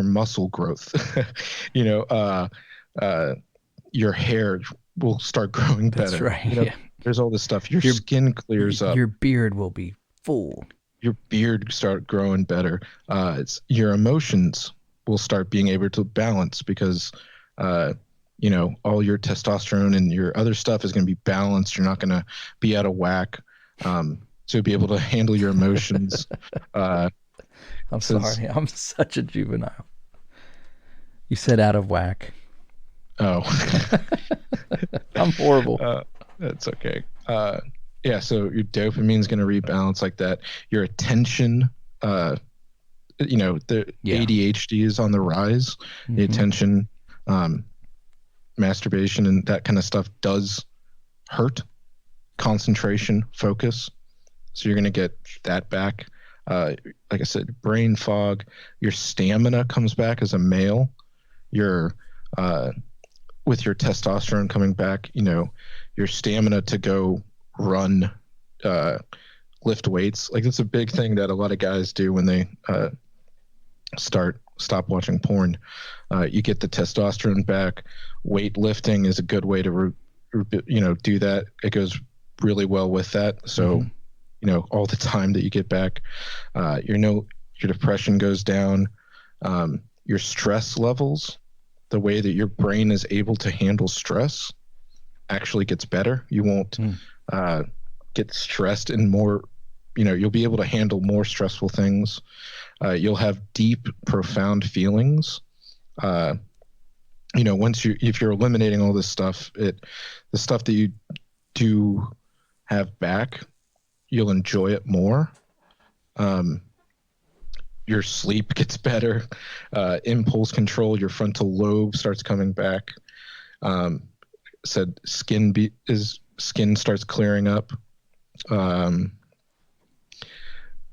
muscle growth. Your hair will start growing better. That's right. There's all this stuff. Your skin clears up. Your beard will be full. Your beard start growing better. Your emotions will start being able to balance because, all your testosterone and your other stuff is going to be balanced. You're not going to be out of whack. To be able to handle your emotions. I'm sorry. I'm such a juvenile. You said out of whack. Oh. I'm horrible. That's okay. So your dopamine's going to rebalance like that. Your attention, the ADHD is on the rise. The attention, masturbation, and that kind of stuff does hurt concentration, focus. So you're going to get that back. Like I said, brain fog. Your stamina comes back as a male. With your testosterone coming back, your stamina to go run, lift weights. Like it's a big thing that a lot of guys do when they stop watching porn. You get the testosterone back. Weightlifting is a good way to do that. It goes really well with that. So all the time that you get back, your depression goes down. Your stress levels, the way that your brain is able to handle stress, actually gets better. You won't get stressed and more. You'll be able to handle more stressful things. You'll have deep, profound feelings. If you're eliminating all this stuff, the stuff that you do have back, you'll enjoy it more. Your sleep gets better. Impulse control, your frontal lobe starts coming back. Skin starts clearing up.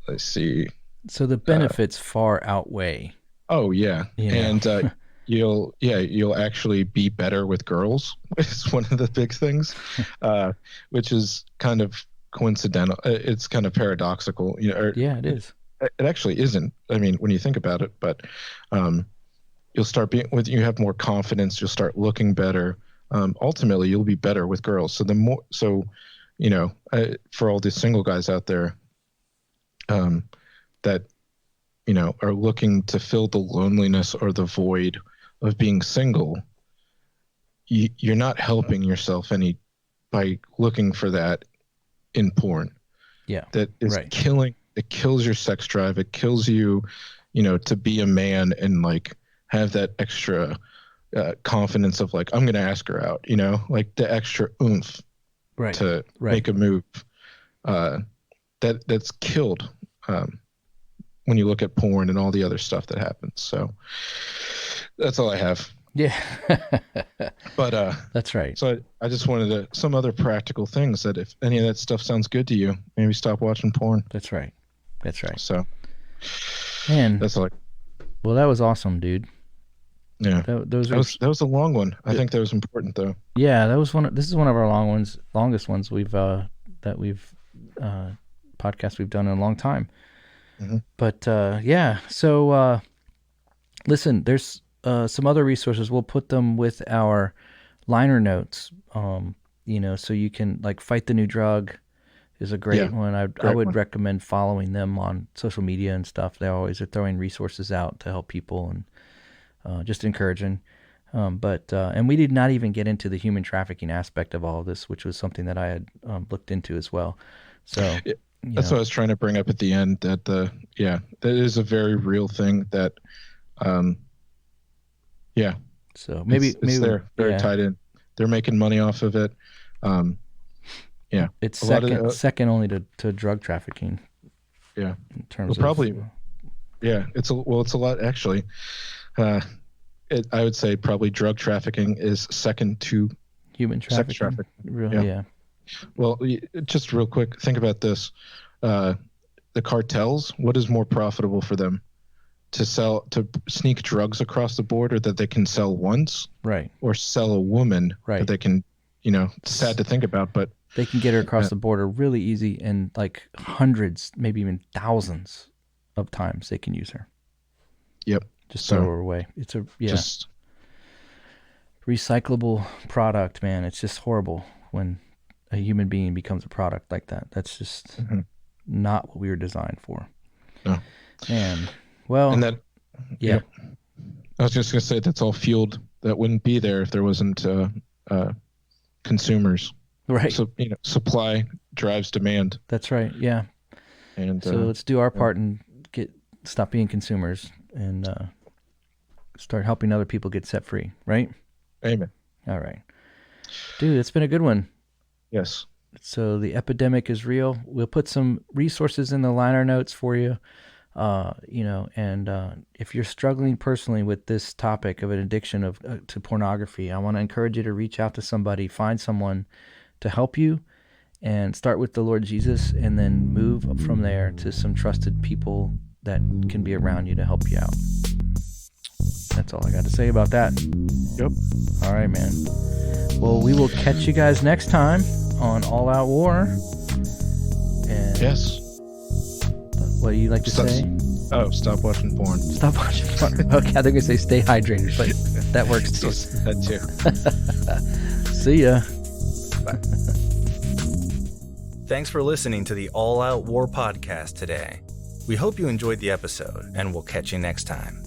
Let's see. So the benefits far outweigh. Oh yeah, and you'll actually be better with girls. It's one of the big things, which is kind of coincidental. It's kind of paradoxical. Yeah, it is. It actually isn't. I mean, when you think about it, but you'll start you have more confidence. You'll start looking better. Ultimately, you'll be better with girls. So for all the single guys out there, that are looking to fill the loneliness or the void of being single, you're not helping yourself any by looking for that in porn. Yeah, that is killing. It kills your sex drive. It kills you, to be a man and like have that extra confidence of like, I'm going to ask her out, like the extra oomph to make a move. That's killed when you look at porn and all the other stuff that happens. So that's all I have. Yeah. But that's right. So I just wanted some other practical things that if any of that stuff sounds good to you, maybe stop watching porn. That's right. So, man, that's like. Well, that was awesome, dude. Yeah, that was a long one. I think that was important, though. Yeah, that was this is one of our longest ones we've podcast we've done in a long time. But yeah, so listen, there's some other resources. We'll put them with our liner notes. So you can like Fight the New Drug is a great one. I would recommend following them on social media and stuff. They always are throwing resources out to help people and just encouraging. And we did not even get into the human trafficking aspect of all of this, which was something that I had looked into as well. So that's what I was trying to bring up at the end. That that is a very real thing. That So maybe they're very tied in. They're making money off of it. Yeah, It's a lot of, second only to drug trafficking. yeah. In terms Probably, of yeah. It's a lot actually. I would say probably drug trafficking is second to human sex trafficking. trafficking. Yeah. Well, just real quick, think about this. The cartels, what is more profitable for them? To sneak drugs across the border that they can sell once, Right. or sell a woman Right. that they can, it's sad to think about, but they can get her across the border really easy, and like hundreds, maybe even thousands of times they can use her. Yep. Just throw her away. It's just recyclable product, man. It's just horrible when a human being becomes a product like that. That's just not what we were designed for. No. Man. Well, and that, yeah. I was just going to say that wouldn't be there if there wasn't consumers. Right. So, supply drives demand. That's right. Yeah. And so let's do our part and stop being consumers and start helping other people get set free. Right. Amen. All right. Dude, it's been a good one. Yes. So the epidemic is real. We'll put some resources in the liner notes for you. And if you're struggling personally with this topic of an addiction to pornography, I want to encourage you to reach out to somebody, find someone to help you, and start with the Lord Jesus, and then move from there to some trusted people that can be around you to help you out. That's all I got to say about that. Yep. All right, man. Well, we will catch you guys next time on All Out War. And yes. What do you like to say? Stop watching porn. Stop watching porn. Okay, I think I say stay hydrated, but that works too. That too. See ya. Bye. Thanks for listening to the All Out War podcast today. We hope you enjoyed the episode, and we'll catch you next time.